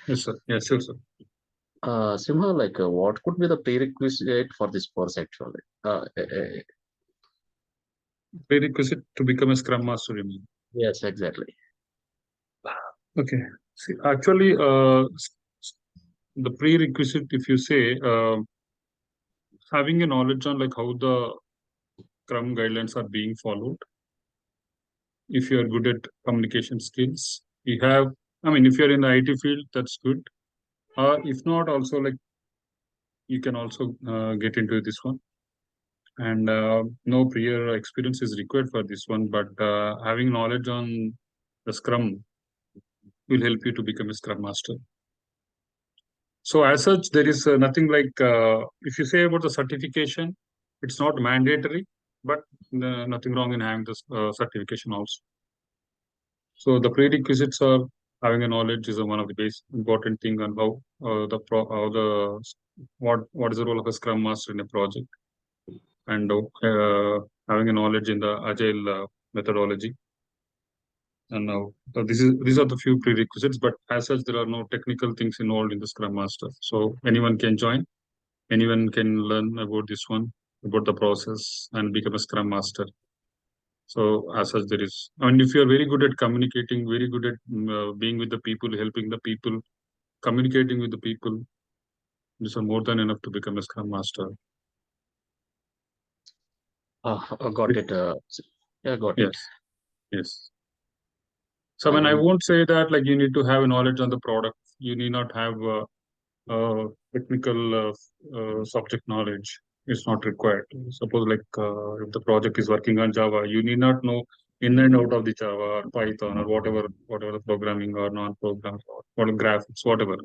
Yes, sir. Yes, sure, sir. Simha, like what could be the prerequisite for this course actually? Prerequisite to become a Scrum Master, you mean? Yes, exactly. Okay. See, actually, the prerequisite, if you say, having a knowledge on like how the Scrum guidelines are being followed. If you are good at communication skills, you have. I mean, if you are in the IT field, that's good. If not, also like you can also get into this one. And no prior experience is required for this one, but having knowledge on the Scrum will help you to become a Scrum Master. So as such, there is nothing like if you say about the certification, it's not mandatory, but nothing wrong in having this certification also. So the prerequisites are having a knowledge is one of the basic important thing on how what is the role of a Scrum Master in a project, and having a knowledge in the Agile methodology. And now these are the few prerequisites, but as such, there are no technical things involved in the Scrum Master. So anyone can join, anyone can learn about this one, about the process, and become a Scrum Master. So as such, there is, and if you are very good at communicating, very good at being with the people, helping the people, communicating with the people, these are more than enough to become a Scrum Master. Got it. Yeah, got it. Yes, yes. So I mean, I won't say that like you need to have knowledge on the product. You need not have technical subject knowledge. It's not required. Suppose like if the project is working on Java, you need not know in and out of the Java or Python or whatever the programming or non-program or whatever graphics, whatever.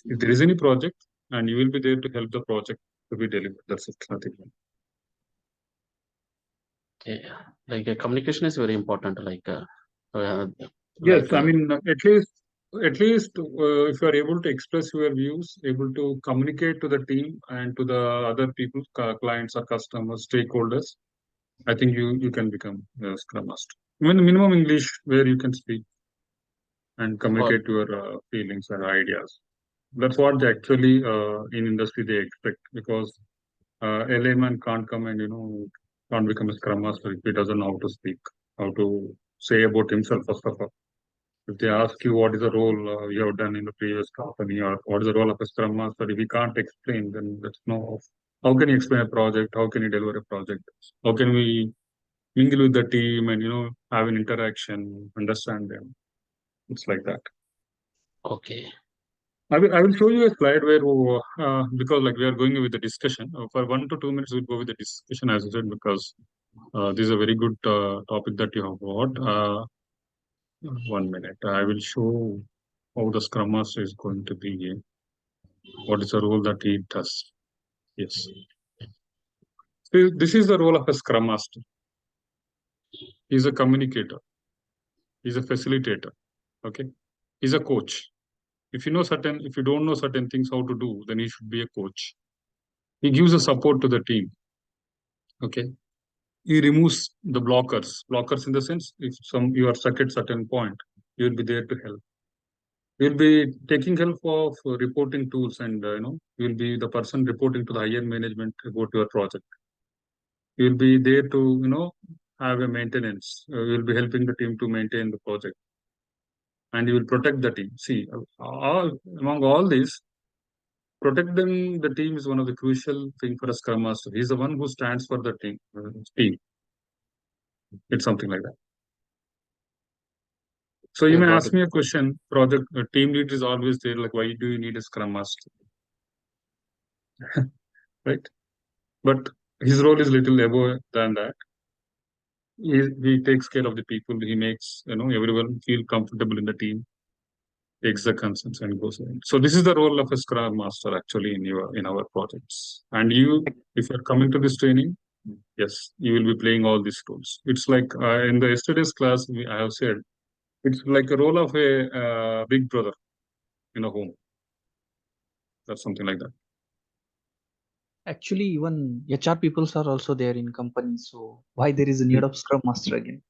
If there is any project, and you will be there to help the project to be delivered. That's it. Nothing. Yeah, like communication is very important. Yes, Like I mean at least if you are able to express your views, able to communicate to the team and to the other people, clients or customers, stakeholders, I think you can become a Scrum Master. I mean, minimum English where you can speak and communicate your feelings and ideas. That's what they actually in industry they expect, because a layman can't come and can't become a Scrum Master if he doesn't know how to speak, how to say about himself first of all. If they ask you what is the role you have done in the previous company, or what is the role of a Scrum Master, if we can't explain, then that's no. How can you explain a project? How can you deliver a project? How can we mingle with the team and have an interaction, understand them? It's like that. okay. I will show you a slide where because like we are going with the discussion for 1 to 2 minutes, we'll go with the discussion as I said, because this is a very good topic that you have got. 1 minute. I will show how the Scrum Master is going to be here. What is the role that he does? Yes. So this is the role of a Scrum Master. He's a communicator. He's a facilitator. Okay. He's a coach. If you don't know certain things how to do, then he should be a coach. He gives a support to the team. Okay. He removes the blockers. Blockers in the sense, if you are stuck at certain point, he will be there to help. You'll be taking help of reporting tools, and you'll be the person reporting to the higher management about your project. You'll be there to have a maintenance. You'll be helping the team to maintain the project, and you will protect the team. See, among all this, protecting the team is one of the crucial thing for a Scrum Master. He's the one who stands for the team. Team. It's something like that. So you Yeah, may got ask it. me a question. Project team lead is always there. Like, why do you need a Scrum Master? Right? But his role is little above than that. He takes care of the people. He makes everyone feel comfortable in the team, takes the concerns and goes ahead. So this is the role of a Scrum Master actually in our projects. And if you're coming to this training, yes, you will be playing all these roles. It's like in the yesterday's class, I have said it's like a role of a big brother in a home. That's something like that. Actually, even HR peoples are also there in companies. So why there is a need of Scrum Master again?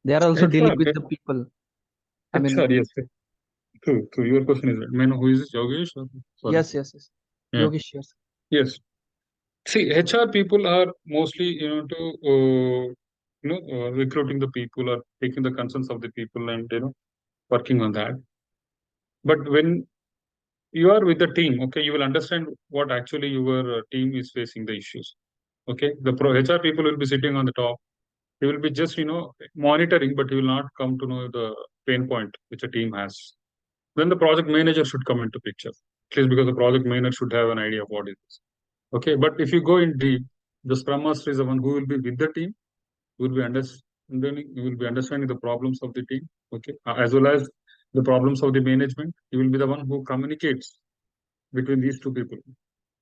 They are also dealing with HR, the people. I HR, mean, yes. True. Your question is right. May I know who is this, Yogesh? Sorry. Yes. Yeah. Yogesh, yes. Yes. See, HR people are mostly, recruiting the people or taking the concerns of the people and, working on that. But when you are with the team, okay, you will understand what actually your team is facing the issues. Okay, the HR people will be sitting on the top. He will be just, monitoring, but he will not come to know the pain point which a team has. Then the project manager should come into picture, at least because the project manager should have an idea of what it is. Okay, but if you go in deep, the Scrum Master is the one who will be with the team, who will be understanding the problems of the team, okay, as well as the problems of the management. He will be the one who communicates between these two people,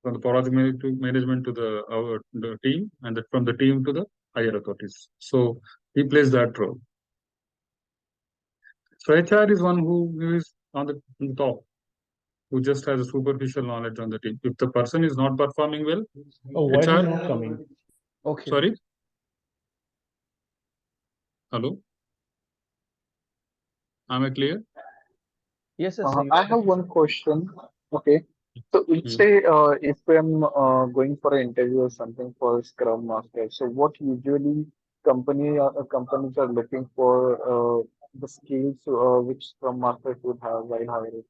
from the project management to the team, and from the team to the higher authorities. So he plays that role. So HR is one who is on the top, who just has a superficial knowledge on the team. If the person is not performing well, Oh, why HR, is not coming? Okay. sorry, hello, am I clear? Yes. I have one question. Okay. So let's say if I'm going for an interview or something for Scrum Master, so what usually companies are looking for the skills which Scrum Master should have while hiring.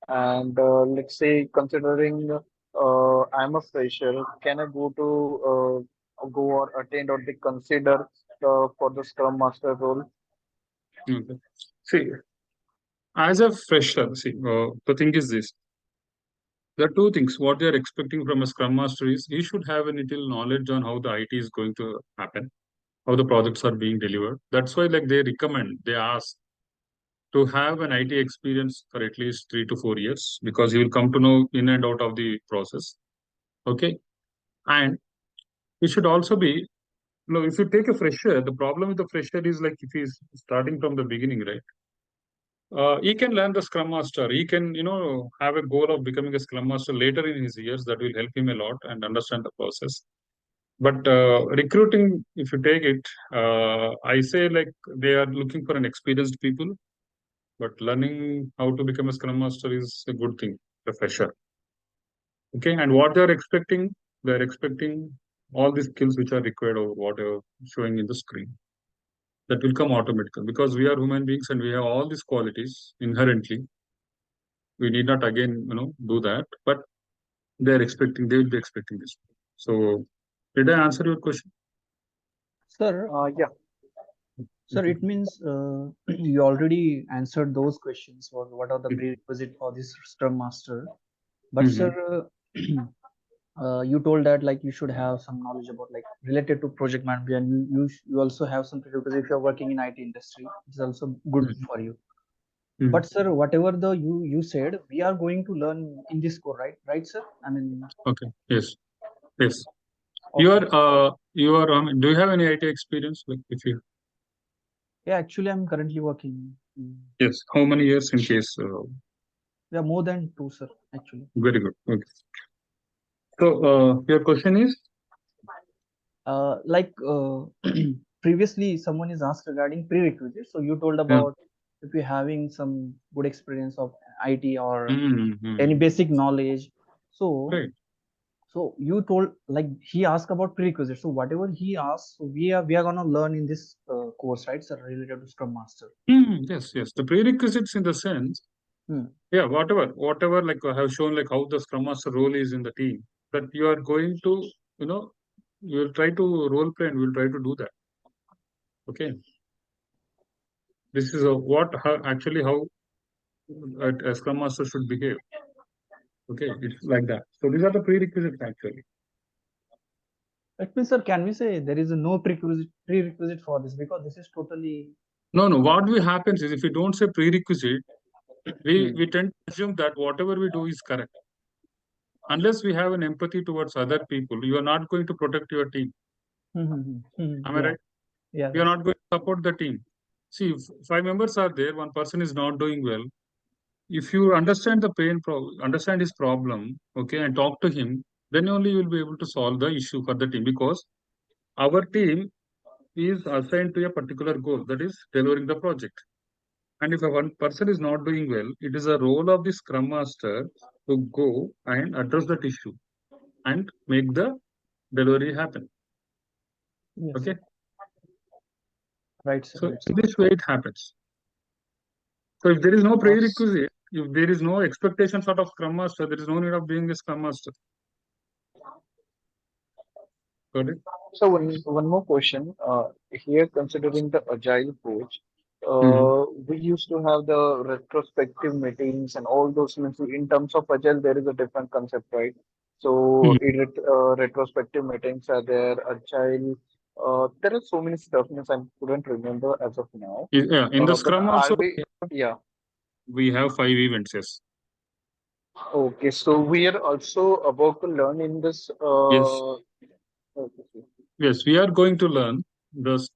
And let's say considering I'm a fresher, can I go or attend or they consider for the Scrum Master role? Okay. See, as a fresher, the thing is this. There are two things. What they are expecting from a Scrum Master is he should have a little knowledge on how the IT is going to happen, how the projects are being delivered. That's why, like, they ask to have an IT experience for at least 3 to 4 years, because he will come to know in and out of the process. Okay. And it should also be, if you take a fresher, the problem with the fresher is, like, if he's starting from the beginning, right? He can learn the Scrum Master. He can, have a goal of becoming a Scrum Master later in his years. That will help him a lot and understand the process. But recruiting, if you take it, I say, like, they are looking for an experienced people. But learning how to become a Scrum Master is a good thing, a fresher. Okay, and what they're expecting all the skills which are required or whatever showing in the screen. That will come automatically, because we are human beings and we have all these qualities inherently. We need not again, do that, but they will be expecting this. So did I answer your question? Sir, Yeah. Sir, it means you already answered those questions. What are the prerequisites for this Scrum Master? But sir, you told that like you should have some knowledge about like related to project management, and you also have some prerequisites if you're working in IT industry. It's also good for you. But sir, whatever you said, we are going to learn in this core, right? Right, sir? I mean. Okay. Yes. Okay. You are. Do you have any IT experience? Like, if you. Yeah, actually, I'm currently working. Yes. How many years in case? Yeah, more than 2, sir. Actually. Very good. Okay. So your question is? Previously, someone is asked regarding prerequisites. So you told about if you're having some good experience of IT or any basic knowledge. So. Right. So you told like he asked about prerequisites. So whatever he asked, so we are gonna learn in this course, right? So related to Scrum Master. Yes. The prerequisites in the sense, yeah, whatever like I have shown, like how the Scrum Master role is in the team, that you are going to, you will try to role play and we'll try to do that. Okay. This is how a Scrum Master should behave. Okay, it's like that. So these are the prerequisites actually. That means, sir, can we say there is no prerequisite for this, because this is totally. No. What will happens is, if we don't say prerequisite, we tend to assume that whatever we do is correct. Unless we have an empathy towards other people, you are not going to protect your team. Am I right? Yeah. You are not going to support the team. See, if 5 members are there, one person is not doing well. If you understand understand his problem, okay, and talk to him, then only you will be able to solve the issue for the team, because our team is assigned to a particular goal, that is delivering the project. And if one person is not doing well, it is a role of the Scrum Master to go and address that issue and make the delivery happen. Yes. Okay. Right, sir. So Right, in this way it happens. So if there is no prerequisite, if there is no expectation sort of Scrum Master, there is no need of being a Scrum Master. Got it? So one more question. Here, considering the agile approach, we used to have the retrospective meetings and all those things. In terms of agile, there is a different concept, right? So retrospective meetings are there. Agile. There are so many stuff. Means I couldn't remember as of now. Yeah, in the But Scrum are also, we? Yeah. we have 5 events, yes. Okay. So we are also about to learn in this. Yes. Okay. Yes, we are going to learn this,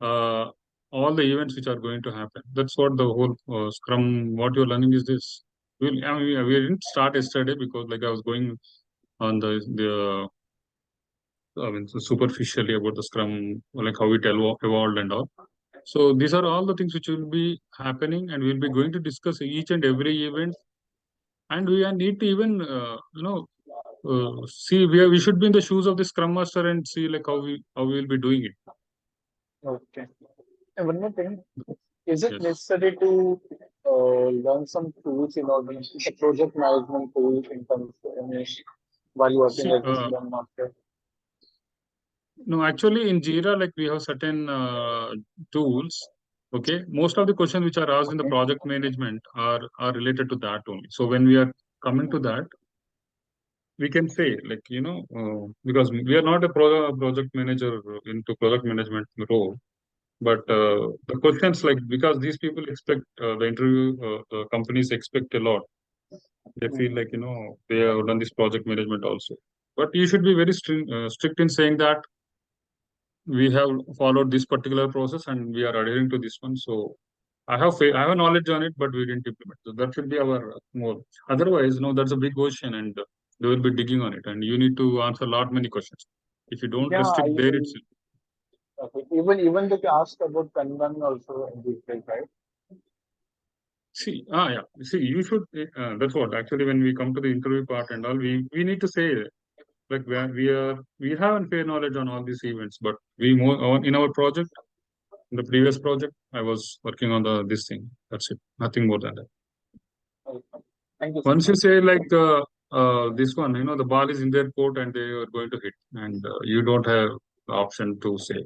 all the events which are going to happen. That's what the whole Scrum, what you're learning is this. We didn't start yesterday because like I was going on superficially about the Scrum, like how it evolved and all. So these are all the things which will be happening, and we'll be going to discuss each and every event. And we need to even, see we should be in the shoes of the Scrum Master and see like how we will be doing it. Okay. And one more thing, is it Yes. necessary to learn some tools in order the project management tools in terms of while working See, as a Scrum Master? no, actually in Jira, like we have certain tools. Okay, most of the questions which are asked in the Okay. project management are related to that only. So when we are coming to that, we can say like because we are not a project manager into project management role, but the questions like because these people expect the interview companies expect a lot. They feel like they have done this project management also, but you should be very strict in saying that we have followed this particular process and we are adhering to this one. So I have I have a knowledge on it, but we didn't implement. So that should be our more. Otherwise, that's a big ocean, and they will be digging on it, and you need to answer a lot many questions. If you don't Yeah, restrict there, it's okay. Even they asked about Kanban also in detail, right? yeah. See, you should. That's what actually when we come to the interview part and all, we need to say like we have a fair knowledge on all these events, but we more in our project. In the previous project, I was working on this thing. That's it. Nothing more than that. Okay. Thank you so Once you much. say like this one, the ball is in their court and they are going to hit, and you don't have the option to say.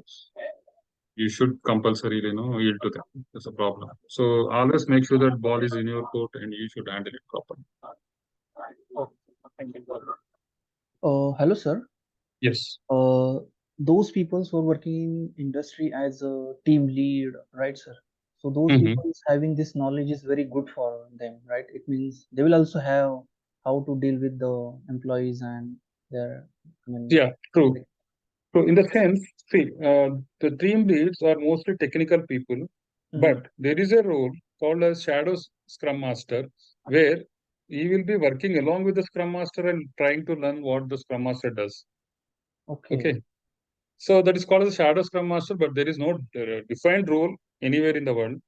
You should compulsorily, yield to them. That's a problem. So always make sure that ball is in your court and you should handle it properly. Okay. Thank you. Hello, sir. Yes. Those people who are working in industry as a team lead, right, sir? So those people having this knowledge is very good for them, right? It means they will also have how to deal with the employees and their, Yeah, true. So in the sense, see, the team leads are mostly technical people, but there is a role called as shadow Scrum Master, where he will be working along with the Scrum Master and trying to learn what the Scrum Master does. Okay. So that is called as a shadow Scrum Master, but there is no defined role anywhere in the world.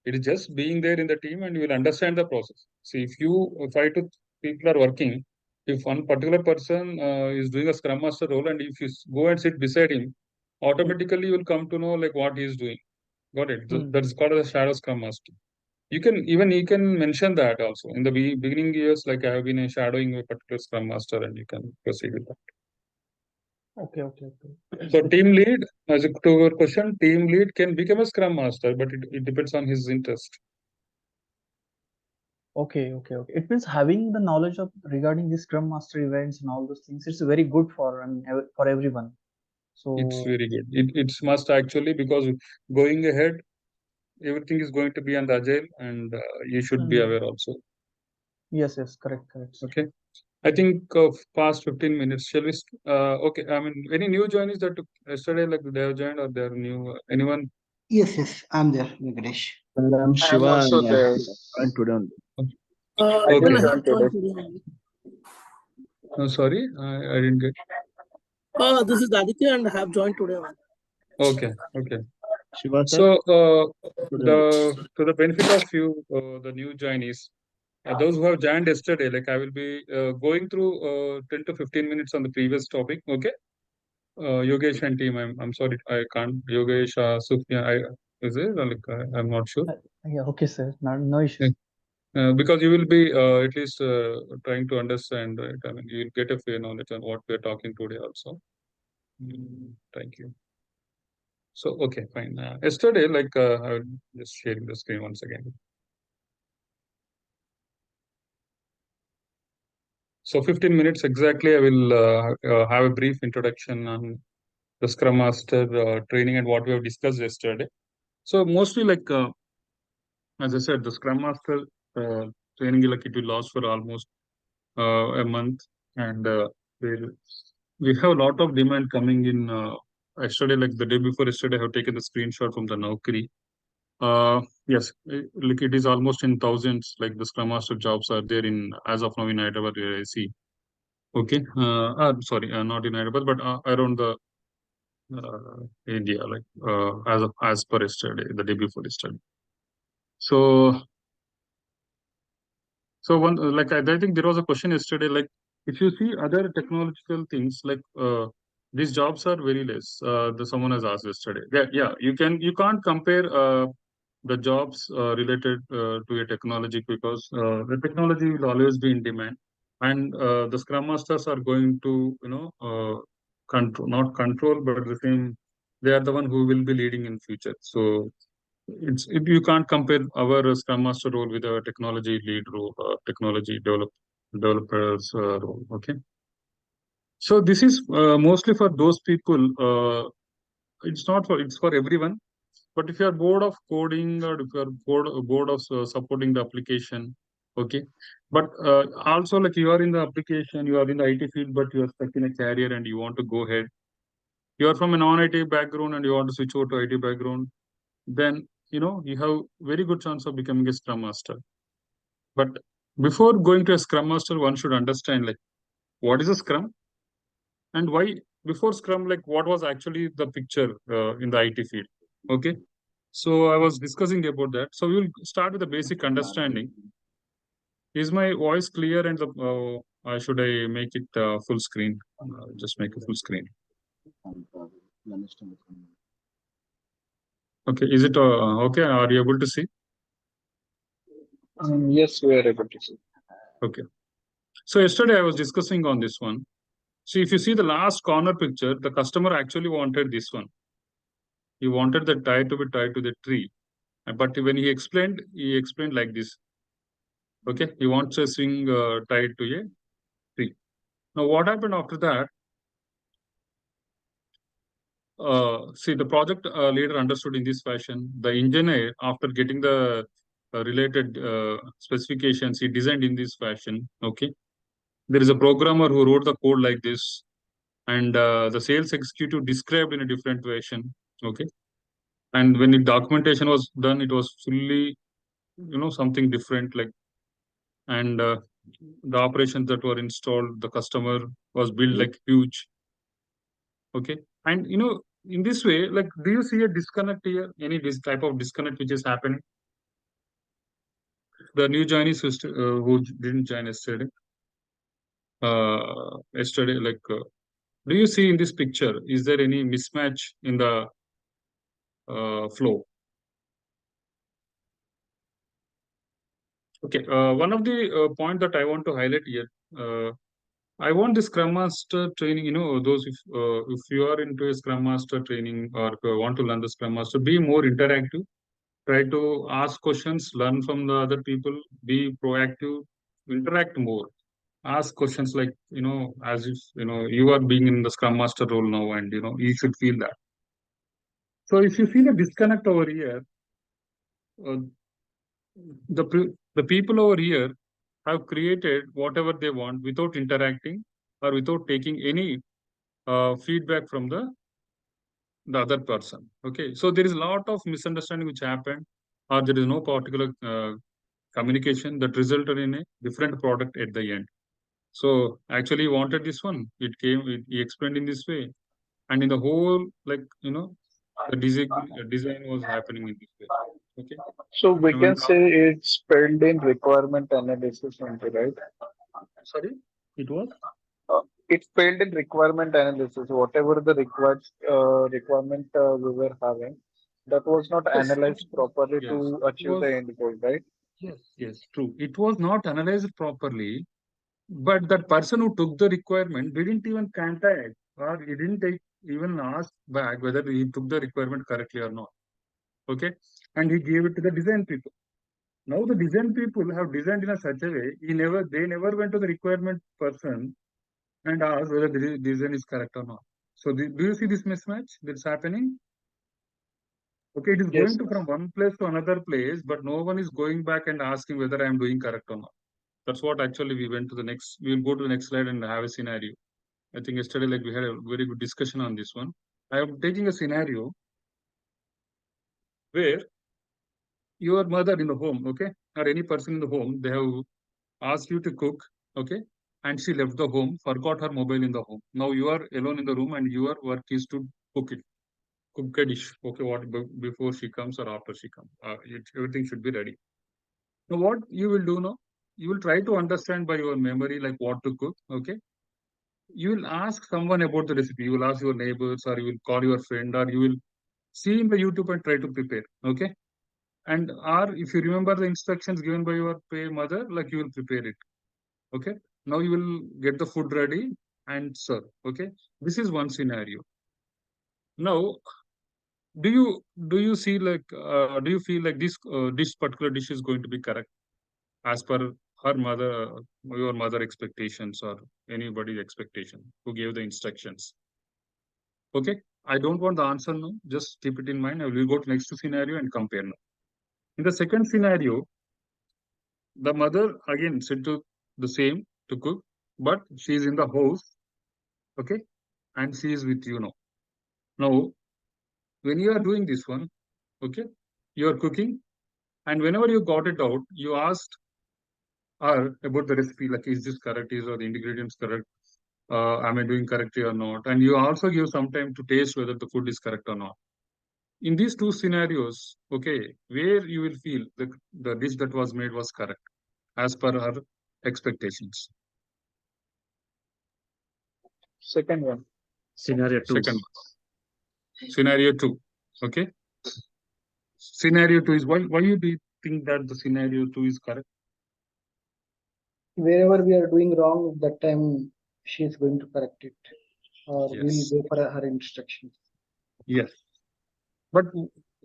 It is just being there in the team and you will understand the process. See, if 5 to people are working, if one particular person is doing a Scrum Master role and if you go and sit beside him, automatically you will come to know like what he is doing. Got it? That is called as a shadow Scrum Master. You can mention that also in the beginning years, like I have been shadowing a particular Scrum Master, and you can proceed with that. Okay. So team lead, as to your question, team lead can become a Scrum Master, but it depends on his interest. Okay. It means having the knowledge of regarding the Scrum Master events and all those things, it's very good for for everyone. So it's very good. It's must actually, because going ahead, everything is going to be on the Agile, and you should be aware also. Yes, correct. Okay. I think past 15 minutes. Shall we? Okay. I mean, any new joinees that yesterday, like they have joined or they are new? Anyone? Yes, I'm there, Venkatesh. I'm Shiva. I'm also there. And today only. I Okay. just joined today. No, sorry, I didn't get. This is Aditya and I have joined today. Okay. Shiva sir? So, to the benefit of you, the new joinees, those who have joined yesterday, like I will be going through 10 to 15 minutes on the previous topic. Okay. Yogesh and team, I'm sorry, I can't. Yogesh, Sufyan, is it? Like, I'm not sure. Yeah, okay, sir. No issues. Because you will be at least trying to understand, right? I mean, you'll get a fair knowledge on what we're talking today also. Thank you. So, okay, fine. Yesterday, like, I will just sharing the screen once again. So 15 minutes exactly, I will have a brief introduction on the Scrum Master training and what we have discussed yesterday. So mostly like, as I said, the Scrum Master training, like it will last for almost a month, and we have a lot of demand coming in. Yesterday, like the day before yesterday, I have taken the screenshot from the Naukri. Yes, like it is almost in thousands. Like the Scrum Master jobs are there in as of now in Hyderabad, where I see. Okay, sorry, not in Hyderabad, but around the India, like as per yesterday, the day before yesterday. So one like I think there was a question yesterday, like if you see other technological things, like these jobs are very less. Someone has asked yesterday. Yeah, you can't compare the jobs related to a technology, because the technology will always be in demand, and the Scrum Masters are going to control, not control, but the same. They are the one who will be leading in future. So you can't compare our Scrum Master role with a technology lead role, developers role. Okay, so this is mostly for those people. It's for everyone. But if you are bored of coding, or if you are bored of supporting the application, okay. But also, like you are in the application, you are in the IT field, but you are stuck in a career and you want to go ahead. You are from a non-IT background and you want to switch over to IT background, then you have very good chance of becoming a Scrum Master. But before going to a Scrum Master, one should understand like what is a Scrum, and why before Scrum, like what was actually the picture in the IT field. Okay, so I was discussing about that. So we will start with the basic understanding. Is my voice clear, and should I make it full screen? Just make it full screen. Okay, is it okay? Are you able to see? Yes, we are able to see. Okay. So yesterday I was discussing on this one. So if you see the last corner picture, the customer actually wanted this one. He wanted the tire to be tied to the tree. But when he explained like this. Okay, he wants a swing tied to a tree. Now what happened after that? See, the project leader understood in this fashion. The engineer, after getting the related specifications, he designed in this fashion. Okay, there is a programmer who wrote the code like this, and the sales executive described in a different version. Okay, and when the documentation was done, it was fully something different. Like, and the operations that were installed, the customer was built like huge. Okay, and in this way, like, do you see a disconnect here? Any this type of disconnect which is happening? The new joinees who didn't join yesterday, like, do you see in this picture? Is there any mismatch in the flow? Okay, one of the point that I want to highlight here, I want the Scrum Master training. Those if you are into a Scrum Master training, or if you want to learn the Scrum Master, be more interactive. Try to ask questions, learn from the other people, be proactive, interact more. Ask questions like, as if, you are being in the Scrum Master role now, and, you should feel that. So if you feel a disconnect over here, uh, the people over here have created whatever they want without interacting or without taking any feedback from the other person. Okay, so there is a lot of misunderstanding which happened, or there is no particular communication that resulted in a different product at the end. So actually, he wanted this one. He explained in this way, and in the whole, like, The design was happening in this way. Okay. So we And can when say it's failed in requirement analysis only, right? sorry, it was It failed in requirement analysis. Whatever the requirement we were having, that was not yes, analyzed properly yes. to It achieve was the end goal, right? yes, true. It was not analyzed properly, but that person who took the requirement didn't even contact or he didn't even ask back whether he took the requirement correctly or not. Okay, and he gave it to the design people. Now the design people have designed in a such a way they never went to the requirement person and asked whether the design is correct or not. So do you see this mismatch that's happening? Okay, it is Yes. going to from one place to another place, but no one is going back and asking whether I am doing correct or not. That's what actually we went to the next. We will go to the next slide and have a scenario. I think yesterday, like we had a very good discussion on this one. I am taking a scenario where your mother in the home, okay, or any person in the home, they have asked you to cook, okay, and she left the home, forgot her mobile in the home. Now you are alone in the room and your work is to cook it, cook a dish, okay, before she comes or after she comes. Everything should be ready. Now what you will do now? You will try to understand by your memory like what to cook, okay. You will ask someone about the recipe. You will ask your neighbors, or you will call your friend, or you will see in the YouTube and try to prepare. Okay. And or if you remember the instructions given by your mother, like you will prepare it. Okay. Now you will get the food ready and serve. Okay. This is one scenario. Now, do you see like do you feel like this particular dish is going to be correct as per her mother, your mother expectations or anybody's expectation who gave the instructions? Okay, I don't want the answer now. Just keep it in mind. I will go to next scenario and compare now. In the second scenario, the mother again said to the same to cook, but she is in the house. Okay, and she is with you now. Now, when you are doing this one, okay, you are cooking, and whenever you got it out, you asked her about the recipe, like is this correct? Is or the ingredients correct? Am I doing correctly or not? And you also give some time to taste whether the food is correct or not. In these two scenarios, okay, where you will feel the dish that was made was correct as per her expectations. Second one. Scenario 2. Second one. Scenario 2. Okay. Scenario 2 is why you do you think that the scenario 2 is correct? Wherever we are doing wrong, that time she is going to correct it, or Yes. we'll go for her instructions. Yes. But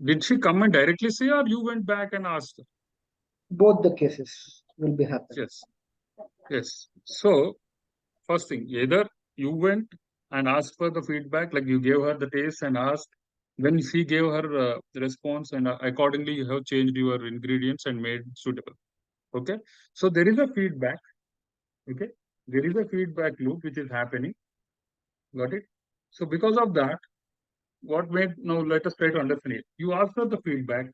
did she come and directly say, or you went back and asked her? Both the cases will be happening. Yes. Yes. So first thing, either you went and asked for the feedback, like you gave her the taste and asked. When she gave her the response, and accordingly you have changed your ingredients and made suitable. Okay. So there is a feedback. Okay. There is a feedback loop which is happening. Got it? So because of that, what made now let us try to understand it. You asked for the feedback,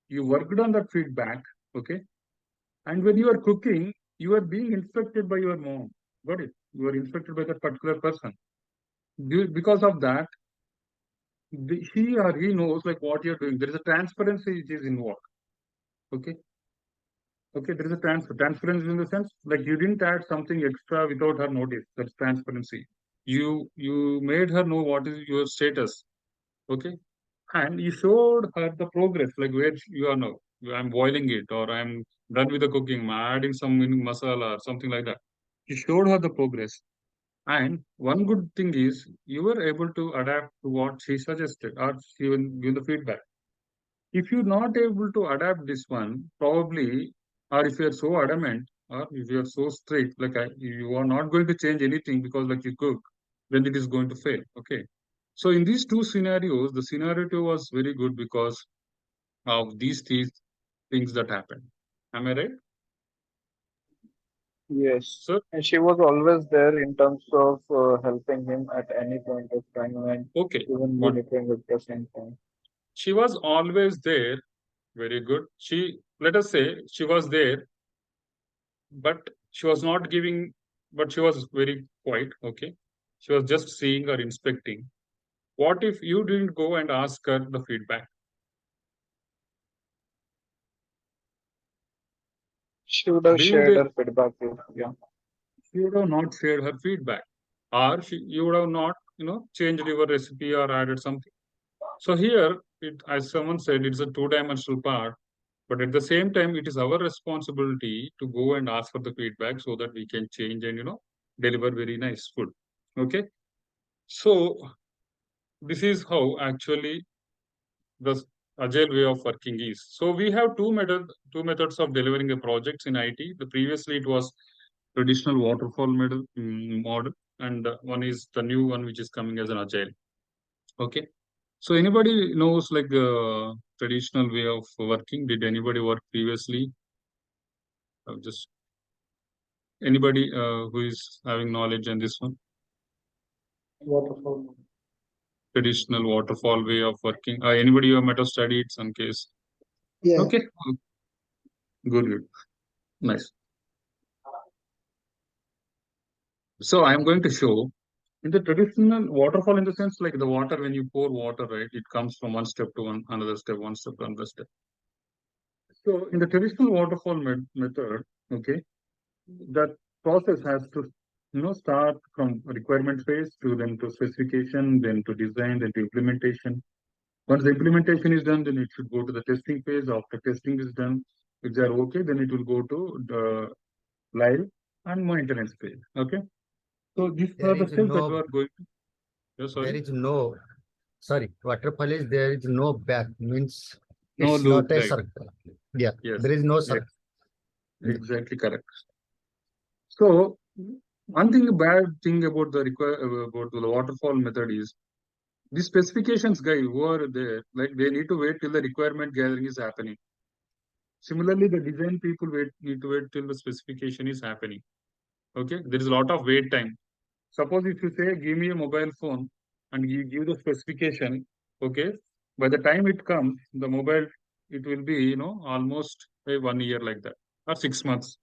you worked on that feedback, okay? And when you are cooking, you are being instructed by your mom. Got it? You are instructed by that particular person. Because of that, he or he knows like what you're doing. There is a transparency which is involved. Okay. Okay, there is a transparency in the sense like you didn't add something extra without her notice. That's transparency. You made her know what is your status. Okay. And you showed her the progress, like where you are now. I'm boiling it, or I'm done with the cooking, I'm adding some masala or something like that. You showed her the progress. And one good thing is you were able to adapt to what she suggested or she will give the feedback. If you're not able to adapt this one, probably, or if you're so adamant, or if you're so strict, like you are not going to change anything because like you cook, then it is going to fail. Okay. So in these two scenarios, the scenario two was very good because of these things that happened. Am I right? Yes. So, And she was always there in terms of helping him at any point of time and okay, even good. monitoring at the same time. She was always there. Very good. Let us say, she was there, but she was not giving, but she was very quiet. Okay. She was just seeing or inspecting. What if you didn't go and ask her the feedback? She would have Being shared there, her feedback with, yeah. she would have not shared her feedback, or you would have not, changed your recipe or added something. So here, as someone said, it's a two-dimensional part, but at the same time, it is our responsibility to go and ask for the feedback so that we can change and, deliver very nice food. Okay. So this is how actually the agile way of working is. So we have two methods of delivering the projects in IT. Previously it was traditional waterfall model, and one is the new one which is coming as an agile. Okay. So anybody knows like the traditional way of working? Did anybody work previously? Just anybody who is having knowledge on this one? Waterfall. Traditional waterfall way of working. Anybody who might have studied some case? Yeah. Okay. Good. Nice. So I'm going to show in the traditional waterfall, in the sense like the water, when you pour water, right, it comes from one step to another step, one step to another step. So in the traditional waterfall method, okay, that process has to, start from requirement phase to then to specification, then to design, then to implementation. Once the implementation is done, then it should go to the testing phase. After testing is done, if they are okay, then it will go to the live and maintenance phase. Okay. So these are the steps that we are going to. Yeah, There sorry. is no, sorry, waterfall is there is no back, means No it's loop, not a right? circle. Yeah, Yes. there is no circle. Exactly correct. So one bad thing about the waterfall method is the specifications guy who are there, like they need to wait till the requirement gathering is happening. Similarly, the design people need to wait till the specification is happening. Okay, there is a lot of wait time. Suppose if you say, give me a mobile phone and you give the specification, okay, by the time it comes, the mobile, it will be, almost 1 year like that, or 6 months.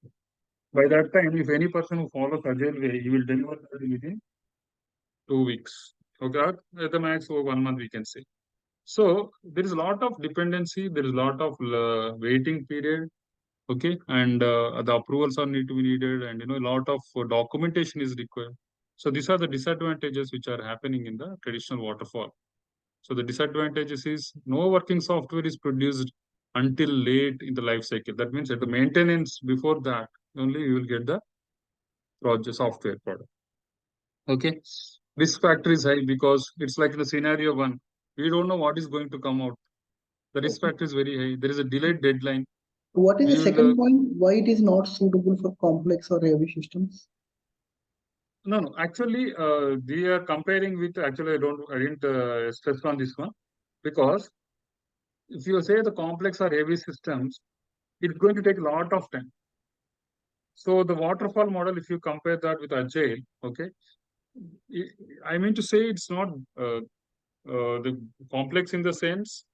By that time, if any person who follows Agile way, he will deliver that within 2 weeks. Okay, or at the max over 1 month, we can say. So there is a lot of dependency, there is a lot of waiting period, okay, and the approvals are need to be needed, and a lot of documentation is required. So these are the disadvantages which are happening in the traditional waterfall. So the disadvantages is no working software is produced until late in the life cycle. That means at the maintenance, before that only you will get the project software product. Okay, risk factor is high because it's like the scenario one. We don't know what is going to come out. The risk factor is very high. There is a delayed deadline. What is We the will, second point? Why it is not suitable for complex or heavy systems? No. Actually, we are comparing with. Actually, I didn't stress on this one because if you say the complex or heavy systems, it's going to take a lot of time. So the waterfall model, if you compare that with Agile, okay, I mean to say it's not the complex in the sense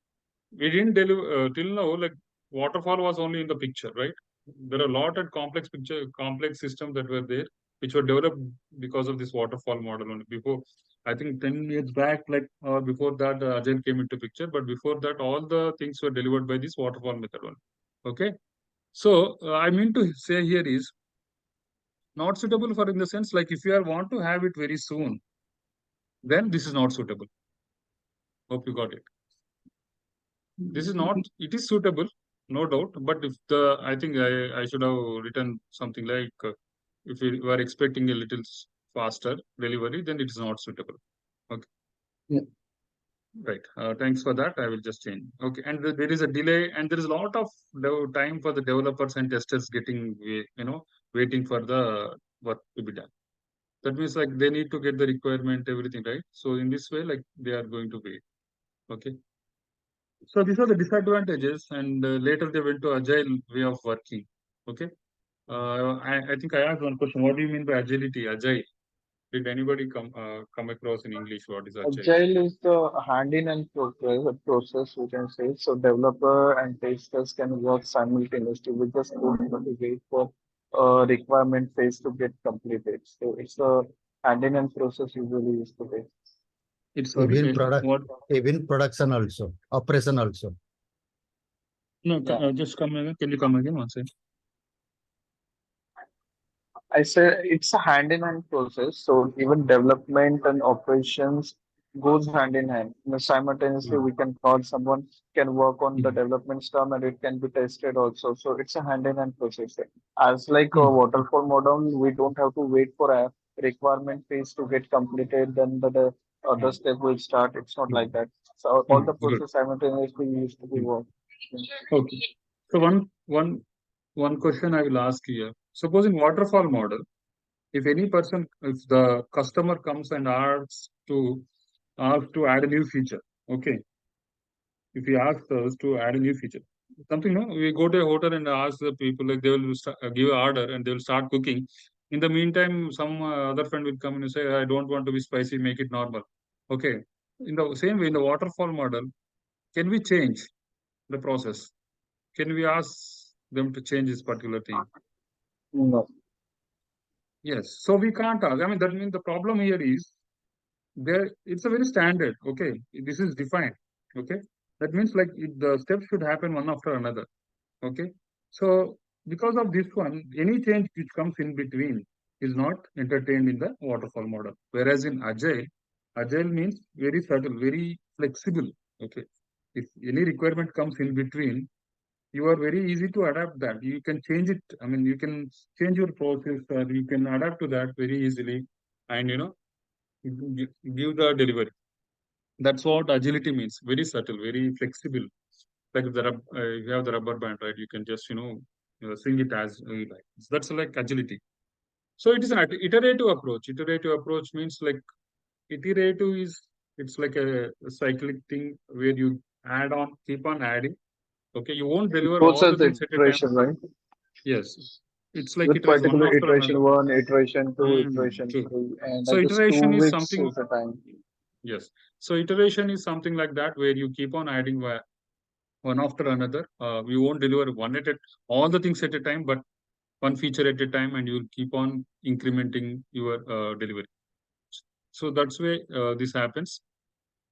we didn't deliver till now. Like waterfall was only in the picture, right? There are a lot of complex systems that were there, which were developed because of this waterfall model only. Before, I think 10 years back, like before that, Agile came into picture. But before that, all the things were delivered by this waterfall method only. Okay. So I mean to say here is not suitable for in the sense like if you want to have it very soon, then this is not suitable. Hope you got it. This is not. It is suitable, no doubt. But if I think I should have written something like if you are expecting a little faster delivery, then it is not suitable. Okay. Yeah. Right. Thanks for that. I will just change. Okay. And there is a delay, and there is a lot of time for the developers and testers getting, waiting for the work to be done. That means like they need to get the requirement, everything, right? So in this way, like they are going to wait. Okay. So these are the disadvantages, and later they went to agile way of working. Okay. I think I asked one question. What do you mean by agility? Agile. Did anybody come across in English what is agile? Agile is the hand-in-hand process, we can say. So developer and testers can work simultaneously. We just don't have to wait for requirement phase to get completed. So it's a hand-in-hand process usually used to be. It's Even sorry. What? even production also, operation also. No, Yeah. just come again. Can you come again once? I say it's a hand-in-hand process. So even development and operations goes hand in hand. You know, simultaneously, we can call someone can work on the development stuff and it can be tested also. So it's a hand-in-hand process. As like a waterfall model, we don't have to wait for a requirement phase to get completed. Then the other step will start. It's not like that. So all the Good. process simultaneously used to be worked. Okay. So one question I will ask here. Suppose in waterfall model, if the customer comes and asks to add a new feature, okay. If he asks us to add a new feature, something, no, we go to a hotel and ask the people, like they will give an order and they will start cooking. In the meantime, some other friend will come and say, I don't want to be spicy, make it normal. Okay. In the same way, in the waterfall model, can we change the process? Can we ask them to change this particular thing? No. Yes. So we can't ask. I mean, that means the problem here is there. It's a very standard. Okay. This is defined. Okay. That means like the steps should happen one after another. Okay. So because of this one, any change which comes in between is not entertained in the waterfall model. Whereas in Agile means very subtle, very flexible. Okay. If any requirement comes in between, you are very easy to adapt that. You can change it. I mean, you can change your process or you can adapt to that very easily and, give the delivery. That's what agility means. Very subtle, very flexible. Like you have the rubber band, right? You can just, swing it as you like. That's like agility. So it is an iterative approach. Iterative approach means like it's like a cyclic thing where you keep on adding. Okay, you won't It deliver goes all the as things at a time. iteration, right? Yes, it's like With iteration one particular after another. iteration one, iteration two, iteration True. three, and So I guess two iteration is weeks something. is the time. Yes. So iteration is something like that where you keep on adding one after another. We won't deliver all the things at a time, but one feature at a time, and you will keep on incrementing your delivery. So that's why this happens.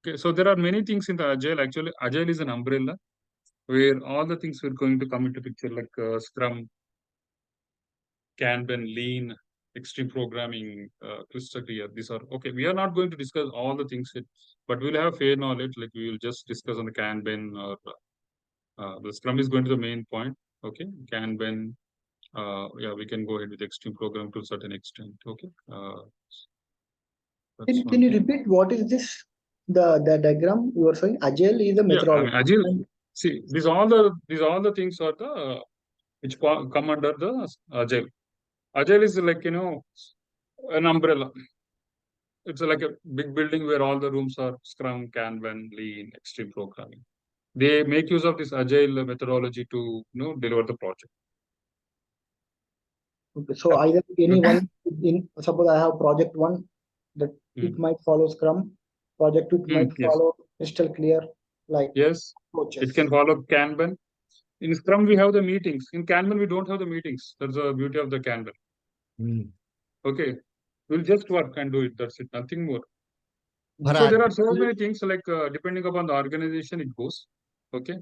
Okay. So there are many things in the Agile. Actually, Agile is an umbrella where all the things are going to come into picture, like Scrum, Kanban, Lean, extreme programming, crystal clear. These are okay. We are not going to discuss all the things, but we'll have fair knowledge. Like we will just discuss on the Kanban or the Scrum is going to the main point. Okay, Kanban. Yeah, we can go ahead with extreme program to a certain extent. Okay. Can you repeat what is this? The diagram you are showing? Agile is the Yeah, I methodology. mean, Agile. See, these all the things are the which come under the Agile. Agile is like an umbrella. It's like a big building where all the rooms are Scrum, Kanban, Lean, extreme programming. They make use of this agile methodology to deliver the project. Okay, so either anyone suppose I have project one that it might follow Scrum, project two might Yes. follow crystal clear like Yes, approaches. it can follow Kanban. In Scrum, we have the meetings. In Kanban, we don't have the meetings. That's the beauty of the Kanban. Okay, we'll just work and do it. That's it. Nothing more. So there are so many things like depending upon the organization, it goes. Okay.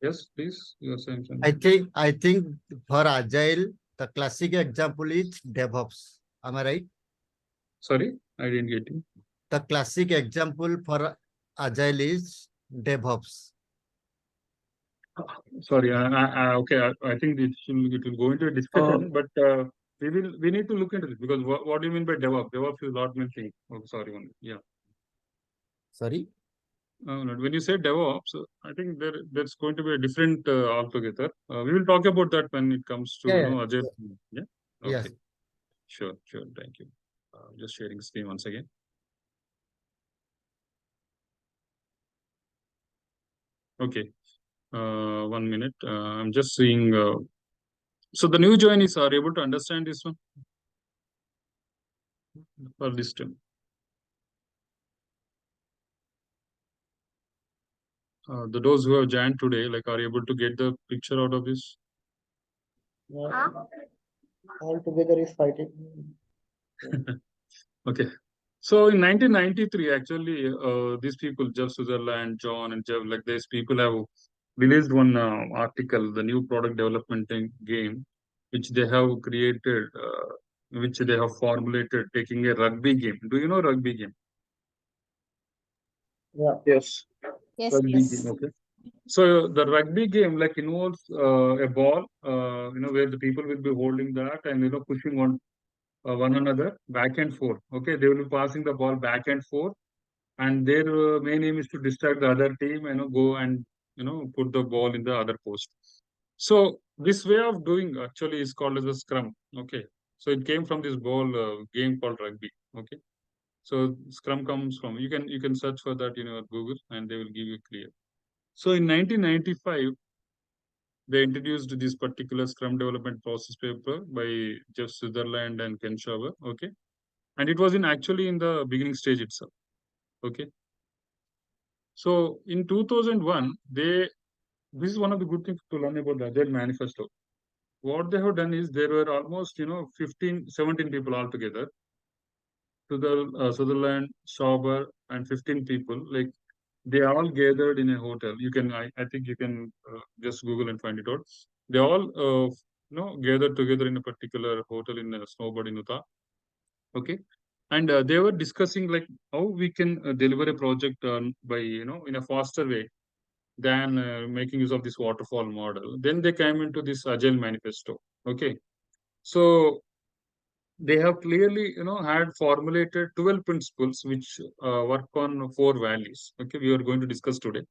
Yes, please. You are saying something. I think for Agile, the classic example is DevOps. Am I right? Sorry, I didn't get you. The classic example for Agile is DevOps. Sorry, okay. I think it will go into a discussion, but we need to look into it because what do you mean by DevOps? DevOps is a lot many things. Oh, sorry, yeah. Sorry. When you say DevOps, I think there's going to be a different altogether. We will talk about that when it comes to Agile. Yeah. Okay. Yes. Sure. Thank you. Just sharing screen once again. Okay. 1 minute. I'm just seeing. So the new joinees are able to understand this one for this term. Those who have joined today, like, are able to get the picture out of this? All together is fighting. Okay. So in 1993, actually, these people, Jeff Sutherland, John, and Jeff, like these people have released one article, the new product development game, which they have created, which they have formulated, taking a rugby game. Do you know rugby game? Yeah. Yes. Yes, Rugby yes. game, okay. So the rugby game like involves a ball, where the people will be holding that and pushing one another back and forth. Okay, they will be passing the ball back and forth, and their main aim is to distract the other team. Go and put the ball in the other post. So this way of doing actually is called as a scrum. Okay, so it came from this ball game called rugby. Okay, so scrum comes from you can search for that at Google and they will give you clear. So in 1995, they introduced this particular Scrum development process paper by Jeff Sutherland and Ken Schauber. Okay, and it was actually in the beginning stage itself. Okay, so in 2001, this is one of the good things to learn about the Agile manifesto. What they have done is there were almost 15, 17 people altogether. Sutherland, Schauber, and 15 people. Like they all gathered in a hotel. I think you can just Google and find it out. They all gathered together in a particular hotel in Snowbird in Utah. Okay, and they were discussing like how we can deliver a project by in a faster way than making use of this waterfall model. Then they came into this Agile manifesto. Okay, so they have clearly had formulated 12 principles which work on 4 values. Okay, we are going to discuss today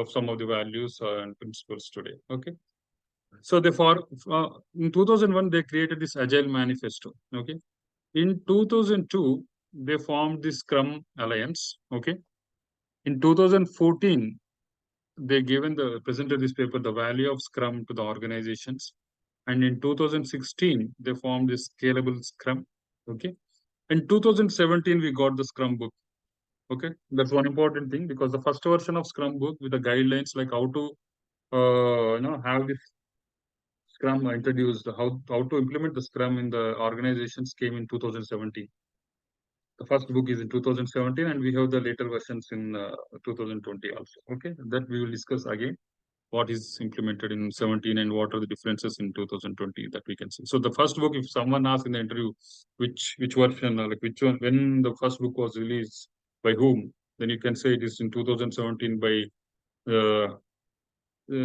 some of the values and principles today. Okay, so in 2001 they created this Agile manifesto. Okay, in 2002 they formed the Scrum Alliance. Okay, in 2014 they presented this paper, the value of Scrum to the organizations. And in 2016, they formed this scalable Scrum. Okay. In 2017, we got the Scrum book. Okay. That's one important thing because the first version of Scrum book with the guidelines like how to, have this Scrum introduced, how to implement the Scrum in the organizations came in 2017. The first book is in 2017, and we have the later versions in 2020 also. Okay. That we will discuss again. What is implemented in 17 and what are the differences in 2020 that we can see. So the first book, if someone asks in the interview which version, like which one, when the first book was released by whom, then you can say it is in 2017 by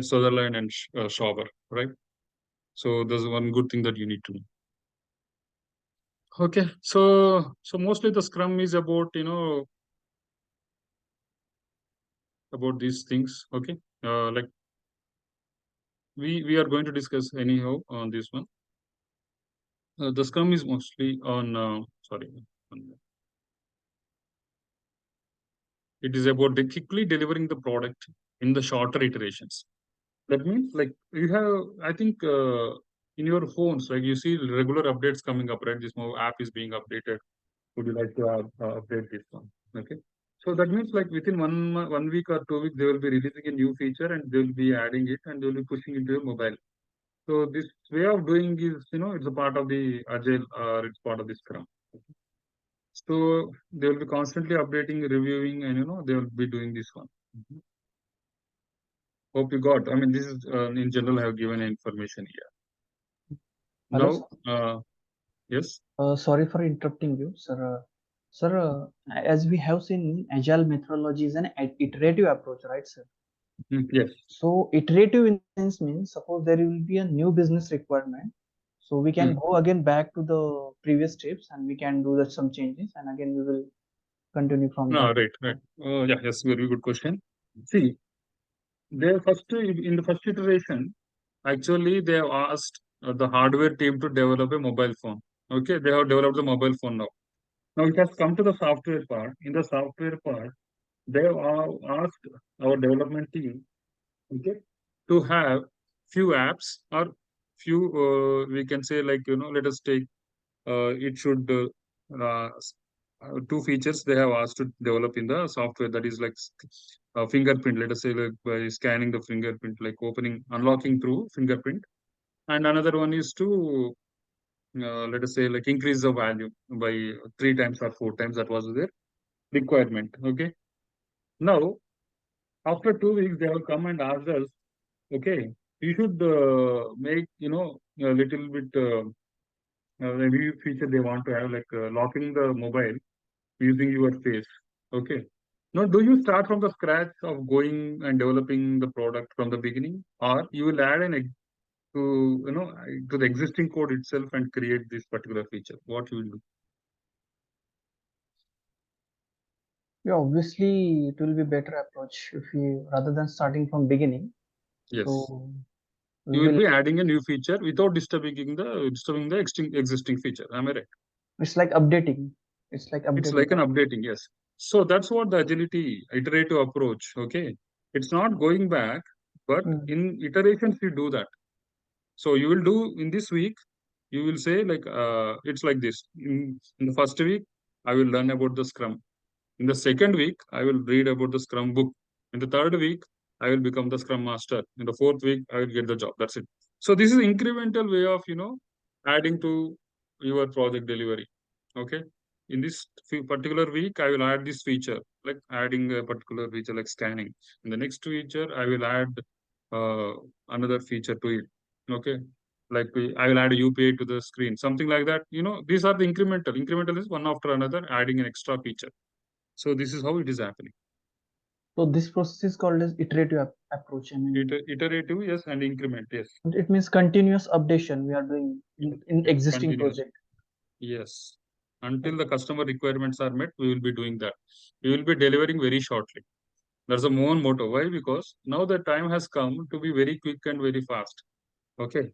Sutherland and Schauber, right? So there's one good thing that you need to know. Okay, so mostly the Scrum is about about these things. Okay, like we are going to discuss anyhow on this one. The Scrum is mostly on, it is about quickly delivering the product in the shorter iterations. That means like you have, I think in your phones, like you see regular updates coming up, right? This app is being updated. Would you like to update this one? Okay. So that means like within 1 week or 2 weeks, they will be releasing a new feature and they will be adding it and they will be pushing into your mobile. So this way of doing is, it's a part of the Agile or it's part of the Scrum. So they will be constantly updating, reviewing, and they will be doing this one. Hope you got. I mean, this is in general I have given information here. Hello, Now, yes. sorry for interrupting you, sir. Sir, as we have seen, agile methodology is an iterative approach, right, sir? Yes. So iterative in sense means suppose there will be a new business requirement, so we can go again back to the previous steps and we can do some changes and again we will continue from No, that. right. Yeah, yes, very good question. See, in the first iteration, actually they have asked the hardware team to develop a mobile phone. Okay, they have developed the mobile phone now. Now it has come to the software part. In the software part, they have asked our development team, okay, to have few apps or few we can say like let us take it should two features they have asked to develop in the software, that is like fingerprint, let us say like by scanning the fingerprint, like unlocking through fingerprint, and another one is to let us say like increase the value by 3 times or 4 times. That was their requirement. Okay. Now, after 2 weeks, they have come and asked us, okay, you should make, a little bit a new feature they want to have, like locking the mobile using your face. Okay. Now, do you start from the scratch of going and developing the product from the beginning, or you will add to the existing code itself and create this particular feature? What you will do? Yeah, obviously it will be better approach if we rather than starting from beginning. Yes. So we You will will. be adding a new feature without disturbing the existing feature. Am I right? It's like updating. It's like updating. It's like an updating, yes. So that's what the agility iterative approach. Okay. It's not going back, but in iterations you do that. So you will do in this week, you will say like it's like this. In the first week, I will learn about the Scrum. In the second week, I will read about the Scrum book. In the third week, I will become the Scrum Master. In the fourth week, I will get the job. That's it. So this is incremental way of adding to your project delivery. Okay. In this particular week, I will add this feature, like adding a particular feature like scanning. In the next feature, I will add uh, another feature to it. Okay. Like I will add a UPI to the screen, something like that. These are the incremental. Incremental is one after another, adding an extra feature. So this is how it is happening. So this process is called as iterative approach. I mean, iterative, yes, and increment, yes. it means continuous updation we are doing in existing Continuous. project. Yes. Until the customer requirements are met, we will be doing that. We will be delivering very shortly. That's the main motto. Why? Because now the time has come to be very quick and very fast. Okay.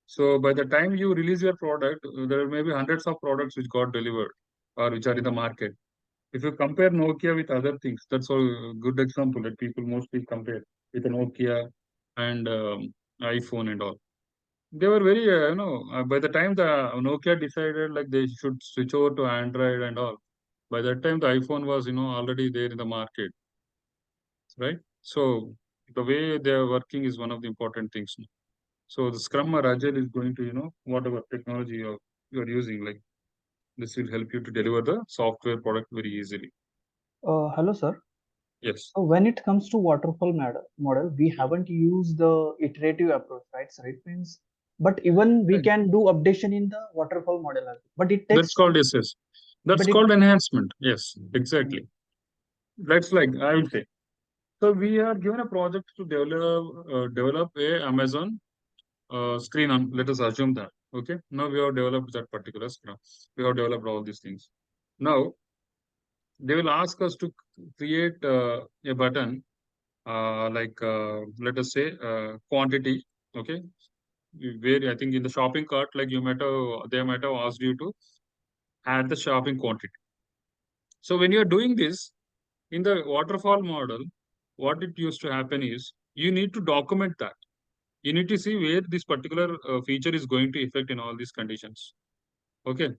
So by the time you release your product, there may be hundreds of products which got delivered or which are in the market. If you compare Nokia with other things, that's a good example that people mostly compare with a Nokia and iPhone and all. They were very, by the time the Nokia decided like they should switch over to Android and all, by that time the iPhone was, already there in the market, right? So the way they are working is one of the important things. So the Scrum or Agile is going to, whatever technology you're using, like this will help you to deliver the software product very easily. Hello, sir. Yes. So when it comes to waterfall model, we haven't used the iterative approach, right? So it means, but even we can do updation in the waterfall model, but it takes. That's called SS. That's called enhancement. Yes, exactly. That's like I will say. So we are given a project to develop a Amazon screen on. Let us assume that. Okay. Now we have developed that particular Scrum. We have developed all these things. Now they will ask us to create a button like let us say quantity. Okay. Where I think in the shopping cart, like they might have asked you to add the shopping quantity. So when you are doing this in the waterfall model, what it used to happen is you need to document that. You need to see where this particular feature is going to affect in all these conditions. Okay.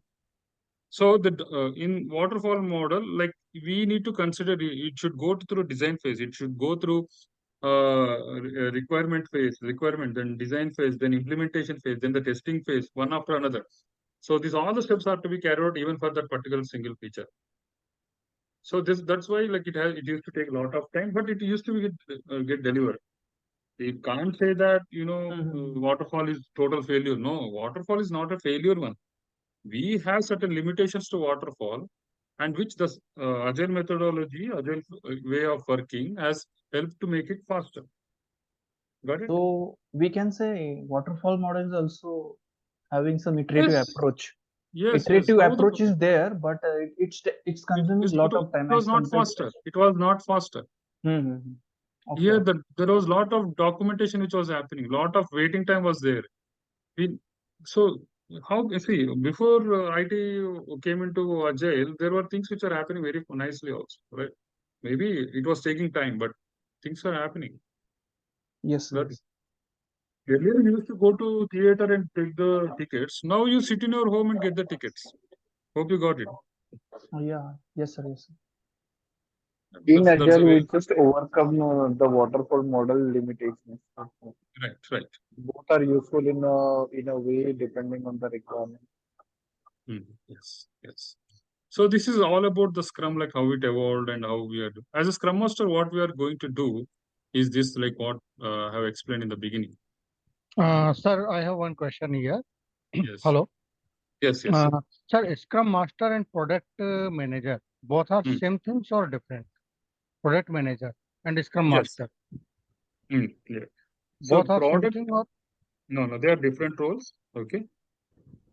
So the in waterfall model, like we need to consider it should go through design phase. It should go through requirement phase, then design phase, then implementation phase, then the testing phase, one after another. So these all the steps are to be carried out even for that particular single feature. So that's why like it used to take a lot of time, but it used to get delivered. You can't say that waterfall is total failure. No, waterfall is not a failure one. We have certain limitations to waterfall, and which the agile methodology, agile way of working has helped to make it faster. Got it? So we can say waterfall model is also having some iterative approach. Yes, iterative approach is there, but it's consuming a lot of time. It was not faster. It was not faster. Okay. Here, there was a lot of documentation which was happening. A lot of waiting time was there. So how see before IT came into Agile, there were things which are happening very nicely also, right? Maybe it was taking time, but things are happening. Yes. Earlier, you used to go to theater and take the tickets. Now you sit in your home and get the tickets. Hope you got it. Yeah. Yes, sir. Yes, sir. In Agile, we just overcome the waterfall model limitations. Right. Both are useful in a way depending on the requirement. Yes, yes. So this is all about the Scrum, like how it evolved and how we are. As a Scrum Master, what we are going to do is this, like what I have explained in the beginning. Sir, I have one question here. Yes. Hello. Yes, yes. Sir, Scrum Master and Product Manager, both are same things or different? Product Manager and Scrum Master. Yeah. So Both are same thing or? No, they are different roles. Okay.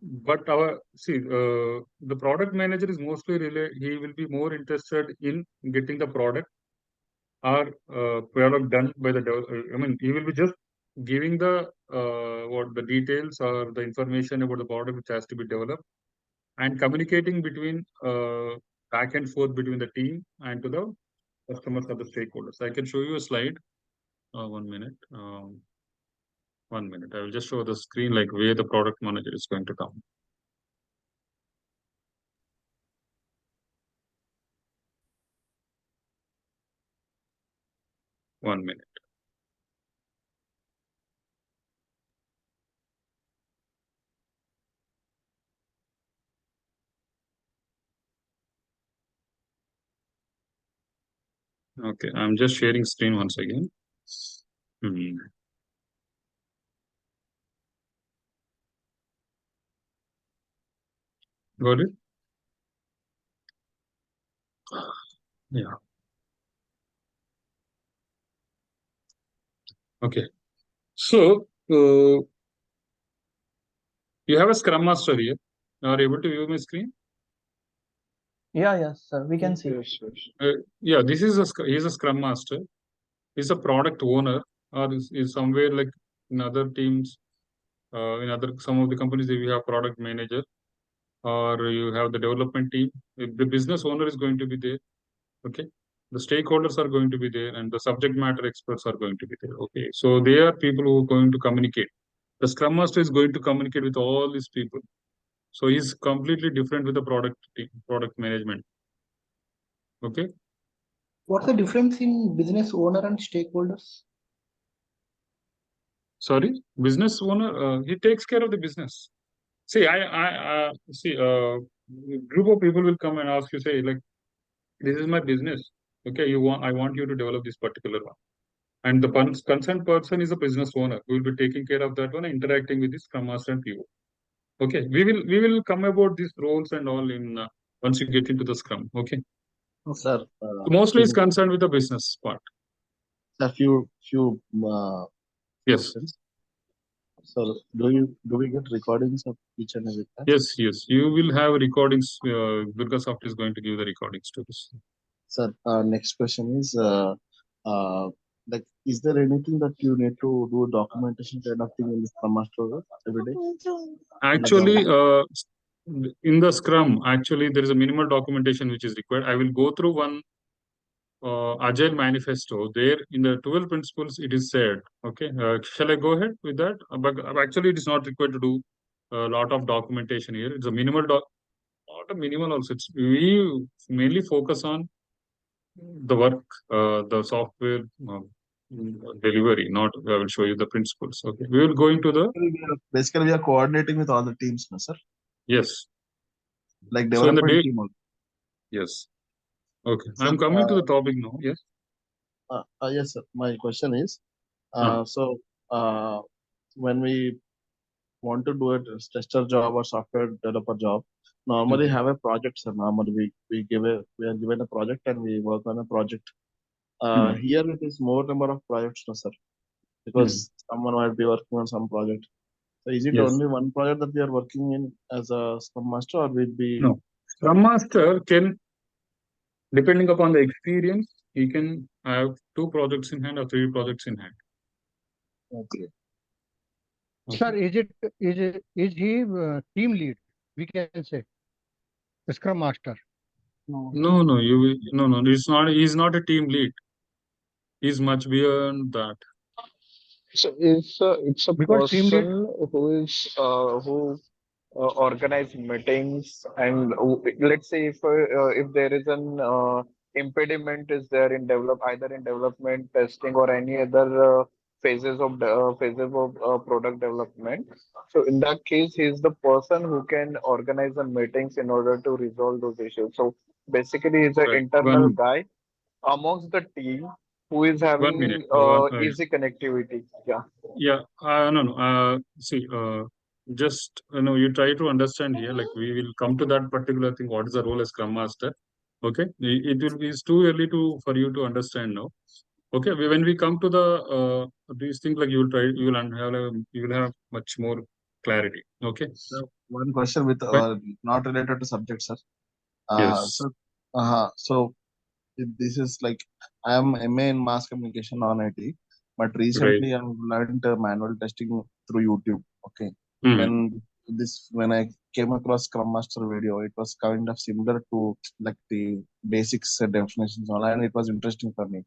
But the product manager is mostly he will be more interested in getting the product or product done by the I mean, he will be just giving the what the details or the information about the product which has to be developed and communicating between back and forth between the team and to the customers or the stakeholders. I can show you a slide. 1 minute. 1 minute. I will just show the screen like where the product manager is going to come. One minute. Okay, I'm just sharing screen once again. Got it? Yeah. Okay. So you have a Scrum Master here. You are able to view my screen? Yes, sir. We can see. Yeah, this is he's a Scrum Master. He's a product owner, or is somewhere like in other teams, in some of the companies we have product manager, or you have the development team. The business owner is going to be there. Okay. The stakeholders are going to be there, and the subject matter experts are going to be there. Okay. So they are people who are going to communicate. The Scrum Master is going to communicate with all these people. So he's completely different with the product management. Okay. What's the difference in business owner and stakeholders? Sorry, business owner. He takes care of the business. See, I see. Group of people will come and ask you, say, like, this is my business. Okay, I want you to develop this particular one. And the concerned person is a business owner who will be taking care of that one, interacting with the Scrum Master and PO. Okay, we will come about these roles and all in once you get into the Scrum. Okay. Sir, Mostly is concerned with the business part. A few Yes. questions. So do we get recordings of each and every class? Yes. You will have recordings. DURGASOFT is going to give the recordings to this. Sir, next question is like, is there anything that you need to do documentation kind of thing in the Scrum Master every day? Actually, in the Scrum, actually there is a minimal documentation which is required. I will go through one Agile manifesto. There in the 12 principles it is said. Okay, shall I go ahead with that? But actually it is not required to do a lot of documentation here. It's a minimal not a minimal also. We mainly focus on the work, the software delivery. Not I will show you the principles. Okay, we will go into the basically we are coordinating with all the teams, no, sir? Yes. Like development team also. Yes. Okay. So, I'm coming to the topic now. Yes. Yes, sir. My question is, when we want to do a tester job or software developer job, normally have a project, sir. Normally we are given a project and we work on a project. Here it is more number of projects, no, sir, because someone might be working on some project. So is it only one project that we are working in as a Scrum Master, or will be? No. Scrum Master can, depending upon the experience, he can have 2 projects in hand or 3 projects in hand. Okay. Sir, is he team lead? We can say Scrum Master. No. It's not. He's not a team lead. He's much beyond that. So it's a Because team lead, person who is who organize meetings, and let's say if there is an impediment is there in either in development, testing, or any other phases of product development. So in that case, he's the person who can organize the meetings in order to resolve those issues. So basically, he's an Right. internal guy amongst the team who is 1 minute. having easy connectivity. Yeah. Yeah. No. See. Just you try to understand here. Like we will come to that particular thing. What is the role as Scrum Master? Okay. It will be. It's too early for you to understand now. Okay. When we come to the these things, like you will try. You will have much more clarity. Okay. So one question with But not related to subject, sir. yes. So this is like I am MA in mass communication on IT, but Right. recently I've learned manual testing through YouTube. Okay, Hmm. when I came across Scrum Master video, it was kind of similar to like the basics definitions online. It was interesting for me.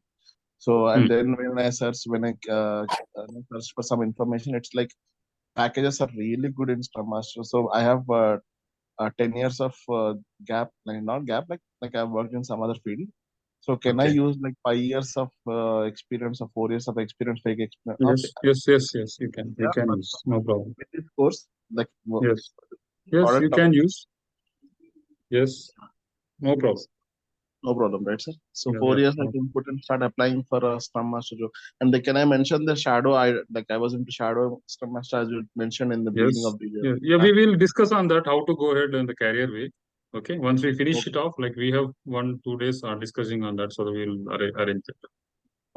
So and then when I searched searched for some information, it's like packages are really good in Scrum Master. So I have 10 years of gap, like not gap, like I've worked in some other field. So can I Okay. use like 5 years of experience or 4 years of experience, fake experience? Yes. You can. You Yeah, can but use. No problem. with this course, like Yes. Yes. You product, can use. Yes. No problem. no problem, right, sir? So Yeah. 4 years I No. can put and start applying for a Scrum Master job. And then can I mention the shadow? I was into shadow Scrum Master as you mentioned in the beginning Yes. of the year. Yeah. We will discuss on that, how to go ahead in the career way. Okay. Once we finish Okay, it off, like we have 1-2 days discussing on that, so we'll arrange it.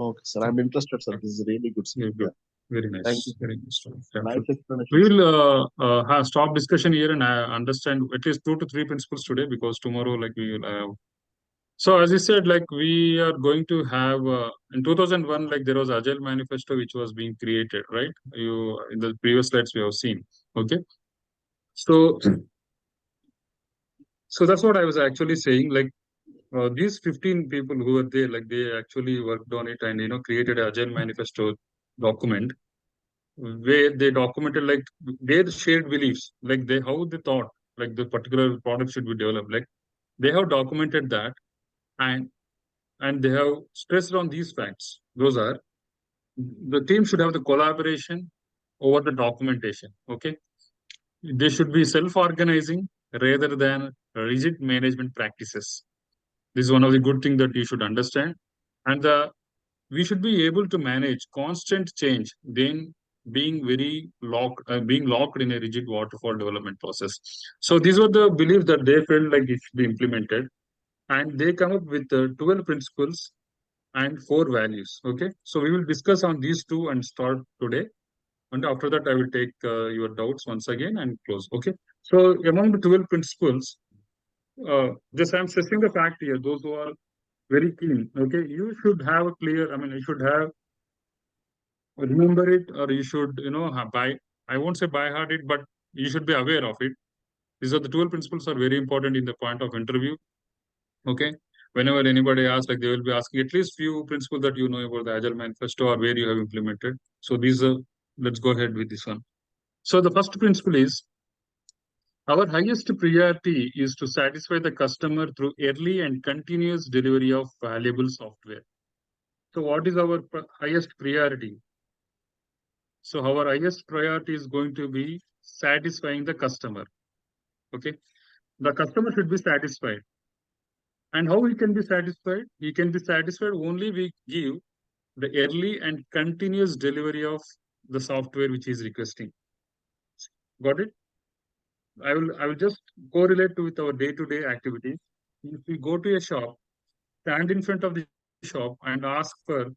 okay, sir. I'm interested, sir. This is really good, sir. Very good. Very Thank you. nice. Very nice. Yeah, Nice sure. explanation, We sir. will stop discussion here and understand at least 2 to 3 principles today, because tomorrow, like we will have. So as I said, like we are going to have in 2001, like there was Agile manifesto which was being created, right? You in the previous slides we have seen. Okay. So that's what I was actually saying. Like these 15 people who were there, like they actually worked on it and created an Agile manifesto document where they documented like their shared beliefs, like how they thought like the particular product should be developed. Like they have documented that, and they have stressed on these facts. Those are, the team should have the collaboration over the documentation. Okay, they should be self-organizing rather than rigid management practices. This is one of the good things that you should understand. And we should be able to manage constant change, then being locked in a rigid waterfall development process. So these were the beliefs that they felt like it should be implemented, and they come up with 12 principles and 4 values. Okay, so we will discuss on these two and start today. And after that, I will take your doubts once again and close. Okay, so among the 12 principles, just I'm stressing the fact here, those who are very keen, okay, you should have a clear, you should have remember it, or you should buy, I won't say by heart it, but you should be aware of it. These are the 12 principles are very important in the point of interview. Okay, whenever anybody asks, like they will be asking at least few principles that you know about the Agile manifesto or where you have implemented. So these are, let's go ahead with this one. So the first principle is, our highest priority is to satisfy the customer through early and continuous delivery of valuable software. So what is our highest priority? So our highest priority is going to be satisfying the customer. Okay, the customer should be satisfied. And how he can be satisfied? He can be satisfied only we give the early and continuous delivery of the software which he is requesting. Got it? I will just correlate with our day-to-day activities. If we go to a shop, stand in front of the shop and ask for,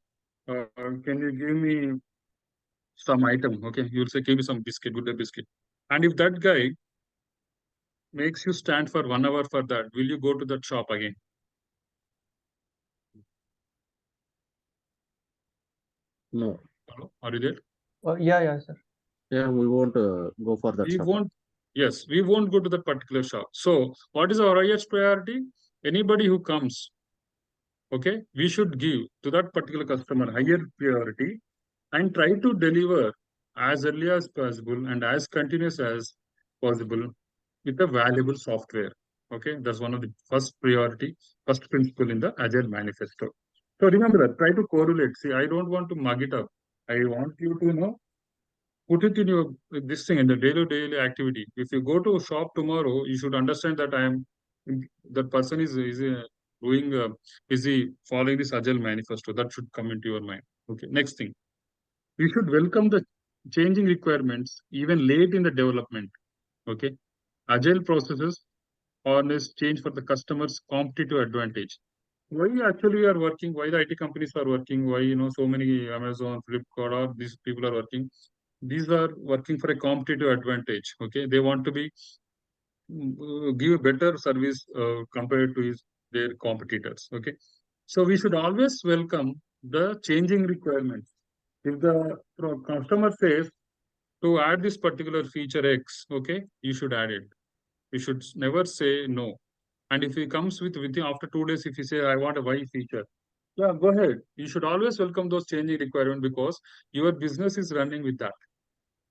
can you give me some item? Okay, you'll say, give me some biscuit, good day biscuit. And if that guy makes you stand for 1 hour for that, will you go to that shop again? No. Hello? Are you there? Yeah, sir. Yeah, we won't go for that We shop. won't, yes, we won't go to that particular shop. So what is our highest priority? Anybody who comes, okay, we should give to that particular customer higher priority and try to deliver as early as possible and as continuous as possible with a valuable software. Okay, that's one of the first priority, first principle in the Agile manifesto. So remember that, try to correlate. See, I don't want to mug it up. I want you to know, put it in your this thing in the daily activity. If you go to shop tomorrow, you should understand that that person is doing is he following this Agile manifesto. That should come into your mind. Okay. Next thing, you should welcome the changing requirements even late in the development. Okay. Agile processes honest change for the customer's competitive advantage. Why actually we are working? Why the IT companies are working? Why so many Amazon, Flipkart, or these people are working? These are working for a competitive advantage. Okay, they want to be give a better service compared to their competitors. Okay, so we should always welcome the changing requirements. If the customer says to add this particular feature X, okay, you should add it. You should never say no. And if he comes within after 2 days, if he say I want a Y feature, yeah, go ahead. You should always welcome those changing requirements because your business is running with that.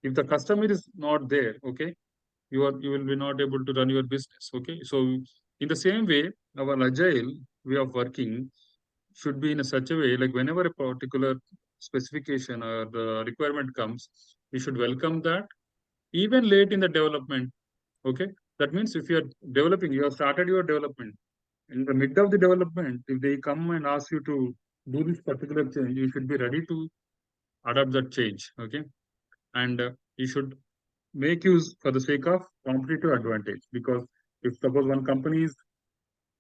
If the customer is not there, okay, you will be not able to run your business. Okay, so in the same way, our agile way of working should be in such a way, like whenever a particular specification or the requirement comes, we should welcome that even late in the development. Okay, that means if you are developing, you have started your development. In the mid of the development, if they come and ask you to do this particular change, you should be ready to adapt that change. Okay, and you should make use for the sake of competitive advantage, because if suppose one company is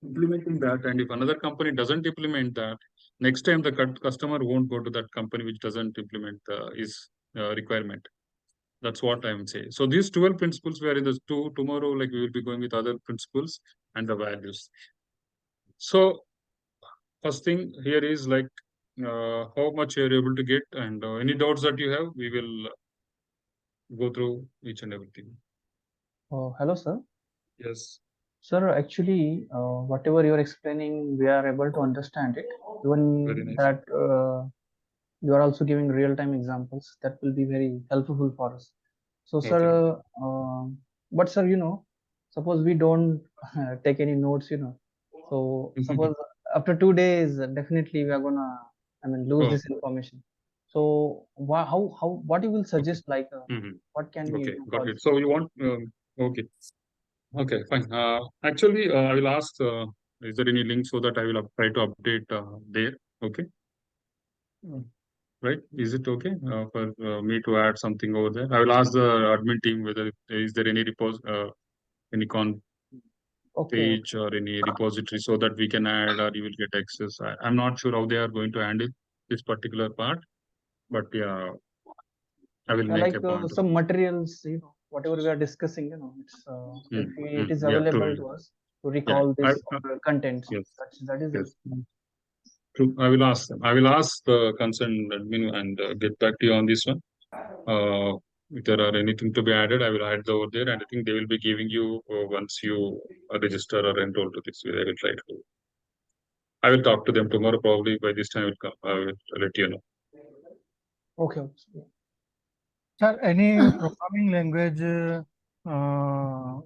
implementing that and if another company doesn't implement that, next time the customer won't go to that company which doesn't implement his requirement. That's what I would say. So these 12 principles were in the tomorrow, like we will be going with other principles and the values. So first thing here is like how much you're able to get, and any doubts that you have, we will go through each and everything. Hello, sir. Yes. Sir, actually, whatever you're explaining, we are able to understand it. Even Very nice. that you are also giving real-time examples that will be very helpful for us. So, sir, but sir, suppose we don't take any notes, so suppose after 2 days, definitely we are gonna, lose this information. So, what you will suggest, like, what can we Okay, do got for it. this? So you want, okay. Okay, fine. Actually, I will ask, is there any link so that I will try to update there? Okay. Right? Is it okay for me to add something over there? I will ask the admin team whether is there any any page or any repository so that we can add or you will get access. I'm not sure how they are going to handle this particular part, but yeah, I will make Like a point. some materials, whatever we are discussing, it's if it is available to us to recall this contents. Yes. That is yes. True. I will ask them. I will ask the concerned admin and get back to you on this one. If there are anything to be added, I will add over there, and I think they will be giving you once you register or enroll to this. I will try to. I will talk to them tomorrow. Probably by this time, I will come. I will let you know. Okay. Sir, any programming language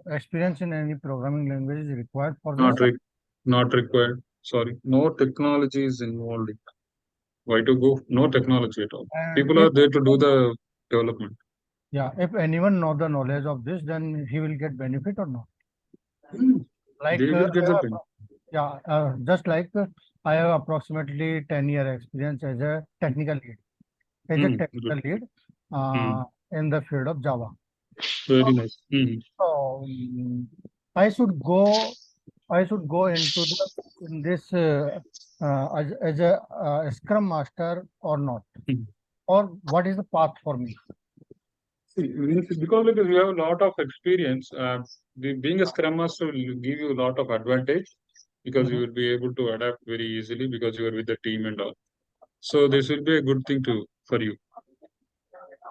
experience in any programming language is required for this? Not required. Sorry, no technology is involved. Why to go? No technology at all. People are there to do the development. Yeah, if anyone know the knowledge of this, then he will get benefit or not? Like they will get the benefit. Yeah, just like I have approximately 10-year experience as a technical lead. In the field of Java. Very nice. So I should go into this as a Scrum Master or not, or what is the path for me? See, because you have a lot of experience, being a Scrum Master will give you a lot of advantage because you will be able to adapt very easily because you are with the team and all. So this will be a good thing for you.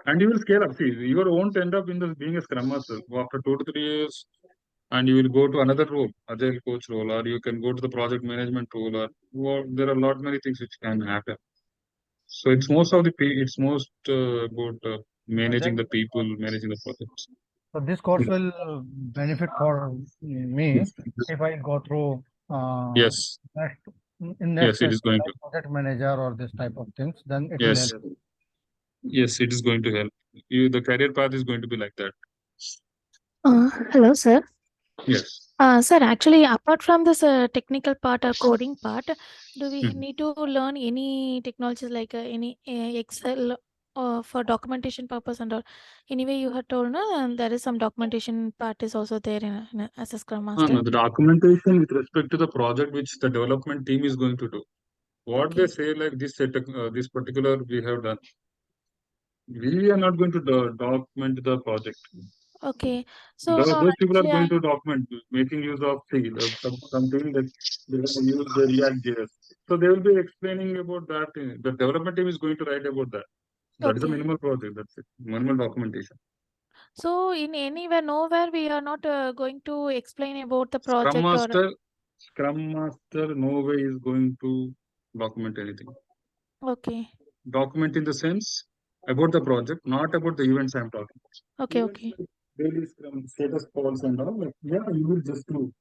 And you will scale up. See, you won't end up in being a Scrum Master after 2 to 3 years, and you will go to another role, Agile coach role, or you can go to the project management role, or there are a lot many things which can happen. So it's most about managing the people, managing the projects. So this course will benefit for me if I go through yes, it is going to project manager or this type of things. Then it yes. will help. Yes, it is going to help. The career path is going to be like that. Hello, sir. Yes. Sir, actually, apart from this technical part or coding part, do we Mhm. need to learn any technologies like any Excel for documentation purpose and all? Anyway, you had told no, and there is some documentation part is also there as a Scrum Master. No, the documentation with respect to the project which the development team is going to do. What they say, like this this particular we have done. We are not going to document the project. Okay, so Those people are actually, going to document, making use of something that they will use the React JS. So they will be explaining about that. The development team is going to write about that. That is a okay. minimal project. That's it. Minimal documentation. So in anywhere, nowhere, we are not going to explain about the Scrum project or Master, no way is going to document anything. okay, Document in the sense about the project, not about the events I'm talking. okay, Events okay. like daily Scrum status calls and all. Like, yeah, you will just do.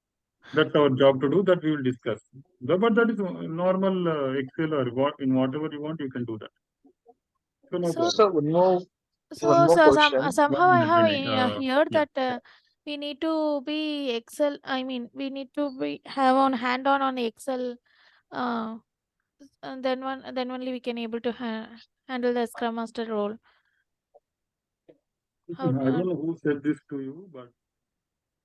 That's our job to do. That we will discuss. But that is normal Excel or in whatever you want, you can do that. So no So, problem. So one so more question. somehow I 1 have minute, Vinay. heard Yeah. that we need to be Excel. I mean, we need to be have on hand on Excel. And then only we can able to handle the Scrum Master role. I don't know who said this to you, but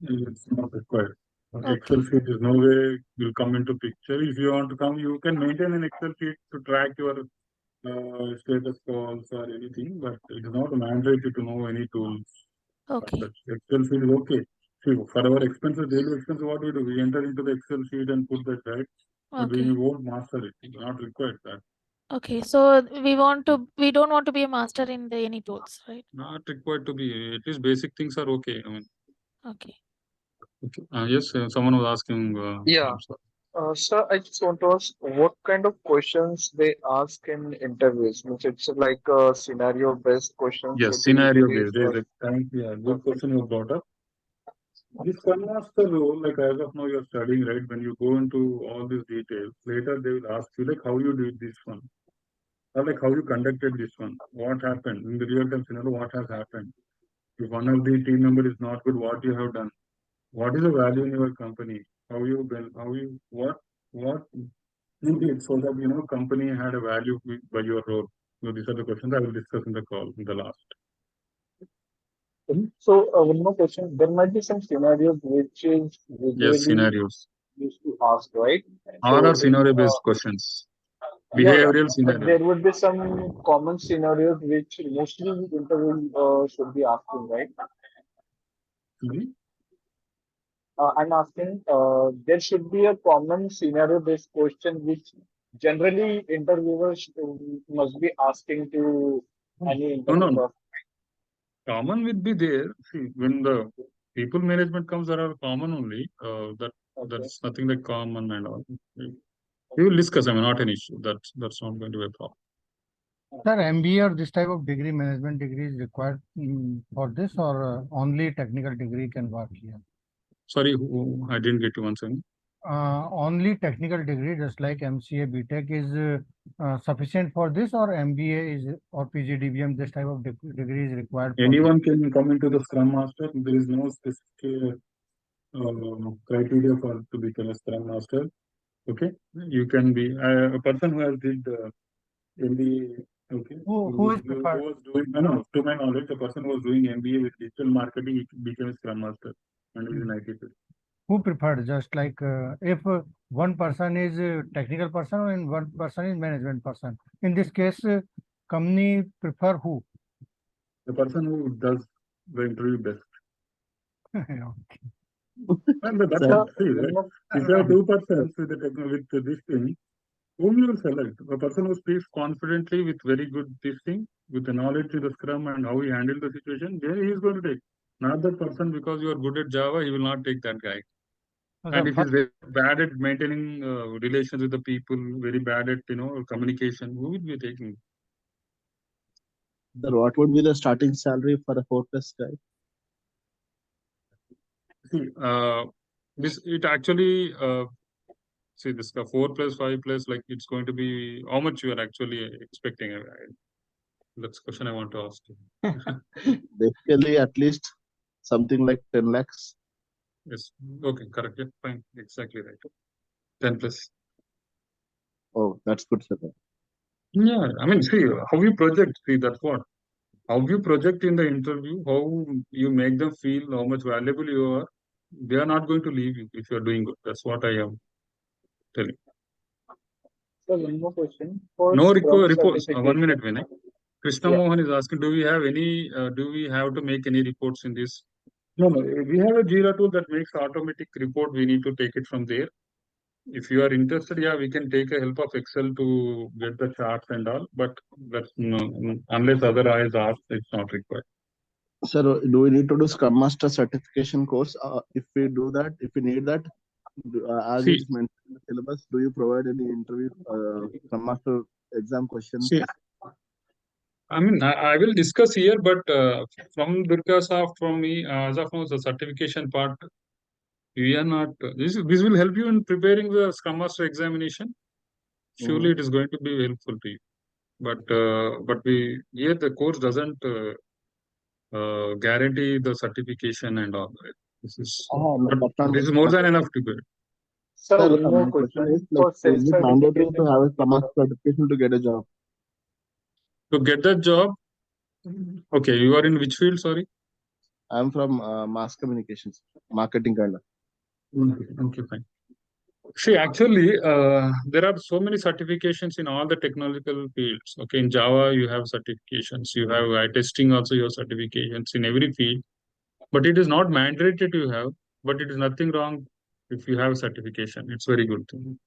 it's not required. Excel Okay. sheet is no way will come into picture. If you want to come, you can maintain an Excel sheet to track your status calls or anything, but it is not mandatory to know any tools. Okay. Excel sheet is okay. See, for our expenses, daily expenses, what we do? We enter into the Excel sheet and put that right, but we Okay. won't master it. It's not required that. Okay. So we don't want to be a master in any tools, right? Not required to be. At least basic things are okay. I mean, Okay. okay. Yes, someone was asking. Yeah. I'm sorry. Sir, I just want to ask what kind of questions they ask in interviews. Means it's like scenario-based questions Yes, that they scenario usually based. Yes, thank you. Yeah, good question you brought up. This Scrum Master role, like as of now, you're studying, right? When you go into all these details, later they will ask you, like, how you did this one, or like how you conducted this one, what happened in the real time scenario, what has happened. If one of the team member is not good, what you have done, what is the value in your company, how you build, what you did so that company had a value by your role. So these are the questions I will discuss in the call in the last. So one more question. There might be some scenarios which is Yes, usually scenarios. used to ask, right? All So are scenario based questions. yeah. Behavioral But scenario. there would be some common scenarios which mostly interview should be asking, right? I'm asking, there should be a common scenario-based question which generally interviewers must be asking to any No, interview no. process. Common will be there. See, when the people management comes, there are common only. That's nothing like common and all. We will discuss. I mean, not an issue. That's not going to be a problem. Sir, MBA or this type of degree, management degree is required for this, or only technical degree can work here? Sorry, I didn't get you once again. Only technical degree, just like MCA, BTech is sufficient for this, or MBA is or PGDBM, this type of degree is required for Anyone can come into the Scrum Master. There is no specific criteria for to become a Scrum Master. Okay, you can be a person who has did MBA. Okay, who is who preferred? was doing no, to my knowledge, the person who was doing MBA with digital marketing, he became a Scrum Master and is in IT field. Who preferred? Just like if one person is a technical person and one person is management person. In this case, company prefer who? The person who does the interview best. And that's Sir, see, right? If you have two persons with with this thing, whom you will select? A person who speaks confidently with very good this thing, with the knowledge in the Scrum and how he handled the situation, then he is going to take. Not that person because you are good at Java, he will not take that guy. And if he's very bad at maintaining relations with the people, very bad at communication, who will be taking? Sir, what would be the starting salary for a 4+ guy? See, this it actually see this 4+5+, like it's going to be how much you are actually expecting. That's the question I want to ask you. Basically, at least something like 10 lakhs. Yes. Okay, correct. Yeah, fine. Exactly right. 10 plus. Oh, that's good, sir. Yeah, I mean, see, how you project, see, that's what. How you project in the interview, how you make them feel how much valuable you are. They are not going to leave you if you are doing good. That's what I am telling. So one more question for No Scrum reports. 1 minute, certification. Vinay. Krishna Yeah. Mohan is asking, do we have any, do we have to make any reports in this? No, we have a Jira tool that makes automatic report. We need to take it from there. If you are interested, yeah, we can take a help of Excel to get the charts and all, but that's no, unless other eyes ask, it's not required. Sir, do we need to do Scrum Master certification course? If we do that, if we need that, as See, it is mentioned in the syllabus, do you provide any interview Scrum Master exam questions? see, I mean, I will discuss here, but from DURGASOFT, from me, as of now, the certification part, we are not. This will help you in preparing the Scrum Master examination. Surely, it is going to be helpful to you. But we here the course doesn't guarantee the certification and all. Right? This is this is more than enough to get. Sir, Sir, one more my question question is, like, for is it mandatory to self-certification. have a Scrum Master certification to get a job? To get that job, okay, you are in which field? Sorry. I'm from mass communications, marketing kind of. Okay, fine. See, actually, there are so many certifications in all the technological fields. Okay, in Java, you have certifications. You have testing also, your certifications in every field. But it is not mandated to have. But it is nothing wrong if you have certification. It's very good thing.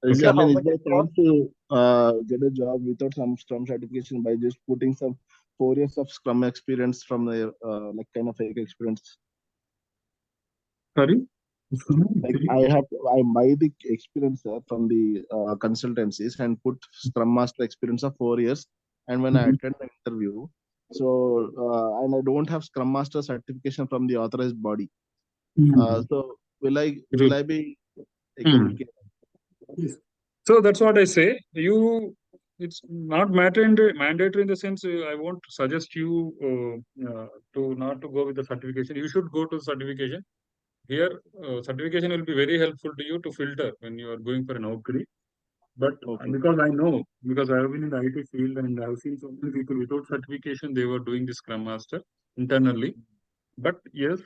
Is, Okay. I mean, how is much there it a chance to get a job without some Scrum certification by just putting some 4 years of Scrum experience from the like kind of fake experience? Sorry. Like I buy the experience from the consultancies and put Scrum Master experience of 4 years, and when I attend the interview, so and I don't have Scrum Master certification from the authorized body. So will I be taken care of? So that's what I say. It's not mandatory in the sense I won't suggest you to not to go with the certification. You should go to certification. Here, certification will be very helpful to you to filter when you are going for an outreach. But because I know, because I have been in the IT field and I have seen so many people without certification, they were doing this Scrum Master internally. But yes,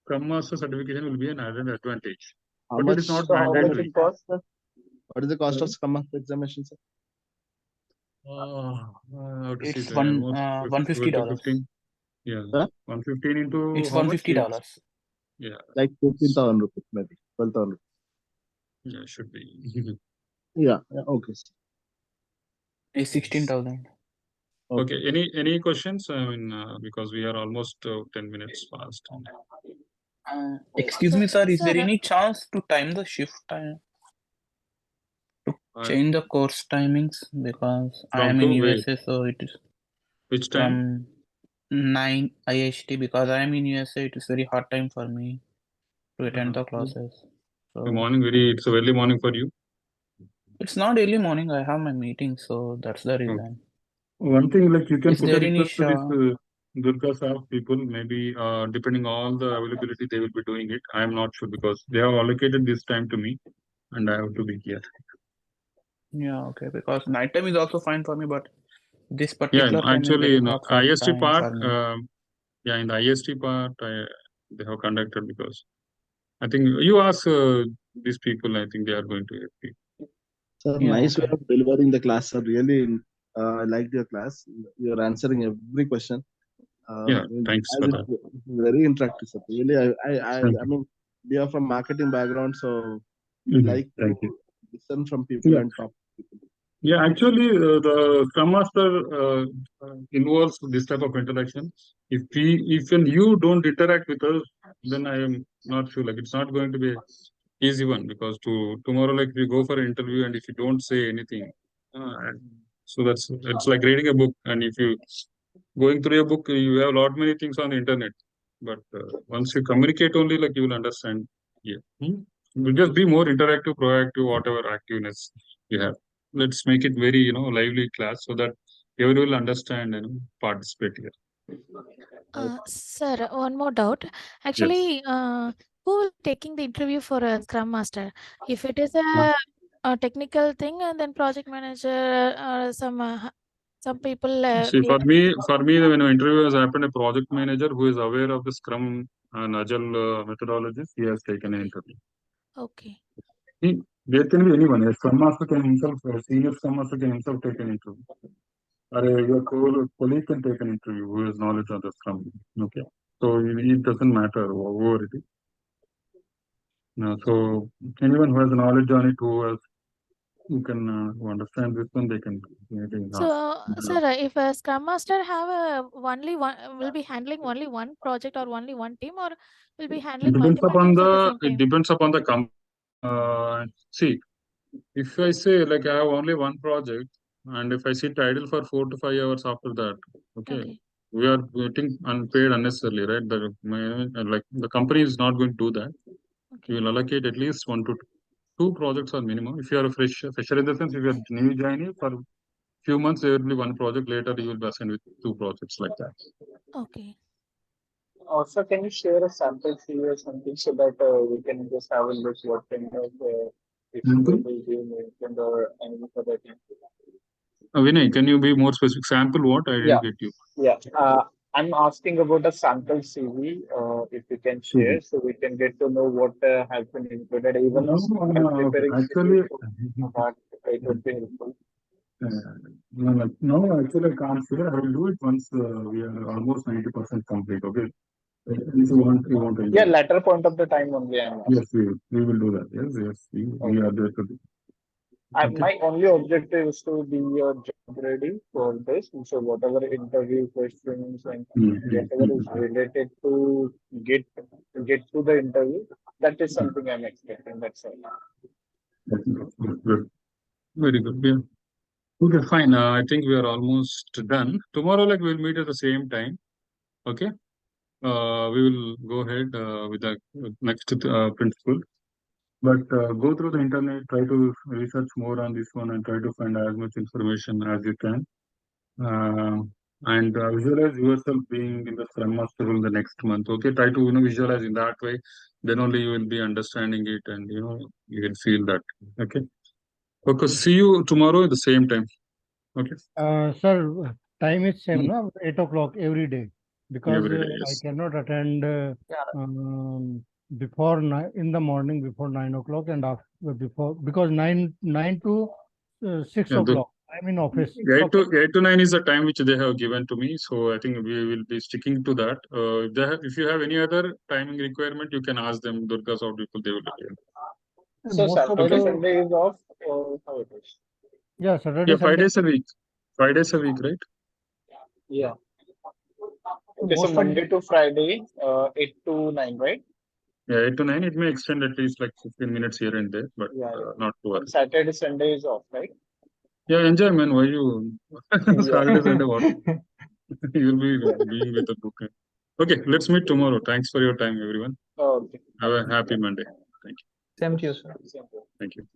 Scrum Master certification will be an added advantage. But it is not how much mandatory. it costs, sir? What is the cost of Scrum Master examination, sir? It's $150. $150. Yeah, Huh? 115 into It's how much? $150. Yeah, Like 15,000 rupees, maybe 12,000. yeah, should be. Yeah, okay. It's 16,000. Okay. Any questions? I mean, because we are almost 10 minutes past. Excuse me, sir. Is there any chance to time the shift time? To change the course timings? Because I am in USA, so it is which time? from 9 IST. Because I am in USA, it is very hard time for me to attend the classes. So The morning, it's a early morning for you. it's not early morning. I have my meeting, so that's the reason. One thing, like you can Is put a there any request to this DURGASOFT people. Maybe depending on the availability, they will be doing it. I am not sure because they have allocated this time to me, and I have to be here. Yeah, okay. Because night time is also fine for me, but this Yeah, particular time is actually, very in hard for IST time part, for me. yeah, in the IST part, they have conducted because I think you ask these people. I think they are going to help you. Sir, Yeah, nice way okay. of delivering the class, sir. Really, I liked your class. You're answering every question. Yeah, thanks for that. Very interactive, sir. Really, I mean, we are from marketing background, so we like to listen from people and talk to people. Yeah, actually, the Scrum Master involves this type of interaction. If you don't interact with us, then I am not sure. Like it's not going to be an easy one because tomorrow, like we go for an interview, and if you don't say anything, so it's like reading a book. And if you going through a book, you have a lot many things on the internet. But once you communicate, only like you will understand. Yeah, will just be more interactive, proactive, whatever activeness you have. Let's make it very lively class so that everyone will understand and participate here. Sir, one more doubt. Actually, who will be taking the interview for a Scrum Master? If it is a technical thing, and then project manager or some people. See, for me, when an interview has happened, a project manager who is aware of the Scrum and Agile methodologies, he has taken an interview. Okay. There can be anyone. A Scrum Master can himself, a senior Scrum Master can himself take an interview. Or your colleague can take an interview who has knowledge of the Scrum. Okay. So it doesn't matter who it is. So anyone who has knowledge on it, who can understand this one, they can. So, sir, if a Scrum Master have will be handling only one project or only one team, or will be handling multiple teams at the same time? It depends upon the company. See, if I say like I have only one project, and if I sit idle for 4 to 5 hours after that, okay, we are getting unpaid unnecessarily, right? The company is not going to do that. You will allocate at least 1 to 2 projects or minimum. If you are a fresher in the sense, if you are new joining for few months, there will be one project. Later, you will be assigned with 2 projects like that. Okay. Also, can you share a sample CV or something so that we can just have a look what kind of will be mentioned or anything for that? Vinay, can you be more specific? Sample what? I didn't get you. Yeah. I'm asking about a sample CV, if you can share, so we can get to know what has been included. Even preparing actually, that it would be helpful. No, actually, I can't share. I will do it once we are almost 90% complete. Okay. If you want to. Yeah, latter point of the time only. Yes, we will do that. Yes, we are there to do. My only objective is to be job ready for this. So whatever interview questions and whatever is related to get to the interview, that is something I'm expecting. That's all. Good. Very good. Yeah. Okay, fine. I think we are almost done. Tomorrow, we'll meet at the same time. Okay. We will go ahead with the next principle. But go through the internet, try to research more on this one, and try to find as much information as you can. And visualize yourself being in the Scrum Master role the next month. Okay, try to visualize in that way. Then only you will be understanding it, and you will feel that. Okay. Okay. See you tomorrow at the same time. Okay. Sir, time is same, no? 8 o'clock every day, because Every day, I yes. cannot attend before in the morning before 9 o'clock and after because 9 to 6 o'clock. I'm in office. 8 to 9 is the time which they have given to me, so I think we will be sticking to that. If you have any other timing requirement, you can ask them. DURGASOFT people, they will tell you. So Saturday, Sunday is off, or how it is? Yeah, Saturday, Yeah, 5 Sunday. days a week. 5 days a week, right? Yeah. Okay, so Monday to Friday, 8 to 9, right? Yeah, 8 to 9. It may extend at least 15 minutes here and there, but not too early. Saturday, Sunday is off, right? Yeah, enjoy, man. Why you? Saturday, Sunday, what? You will be being with a book. Okay, let's meet tomorrow. Thanks for your time, everyone. Okay. Have a happy Monday. Thank you. Same to you, sir. Thank you.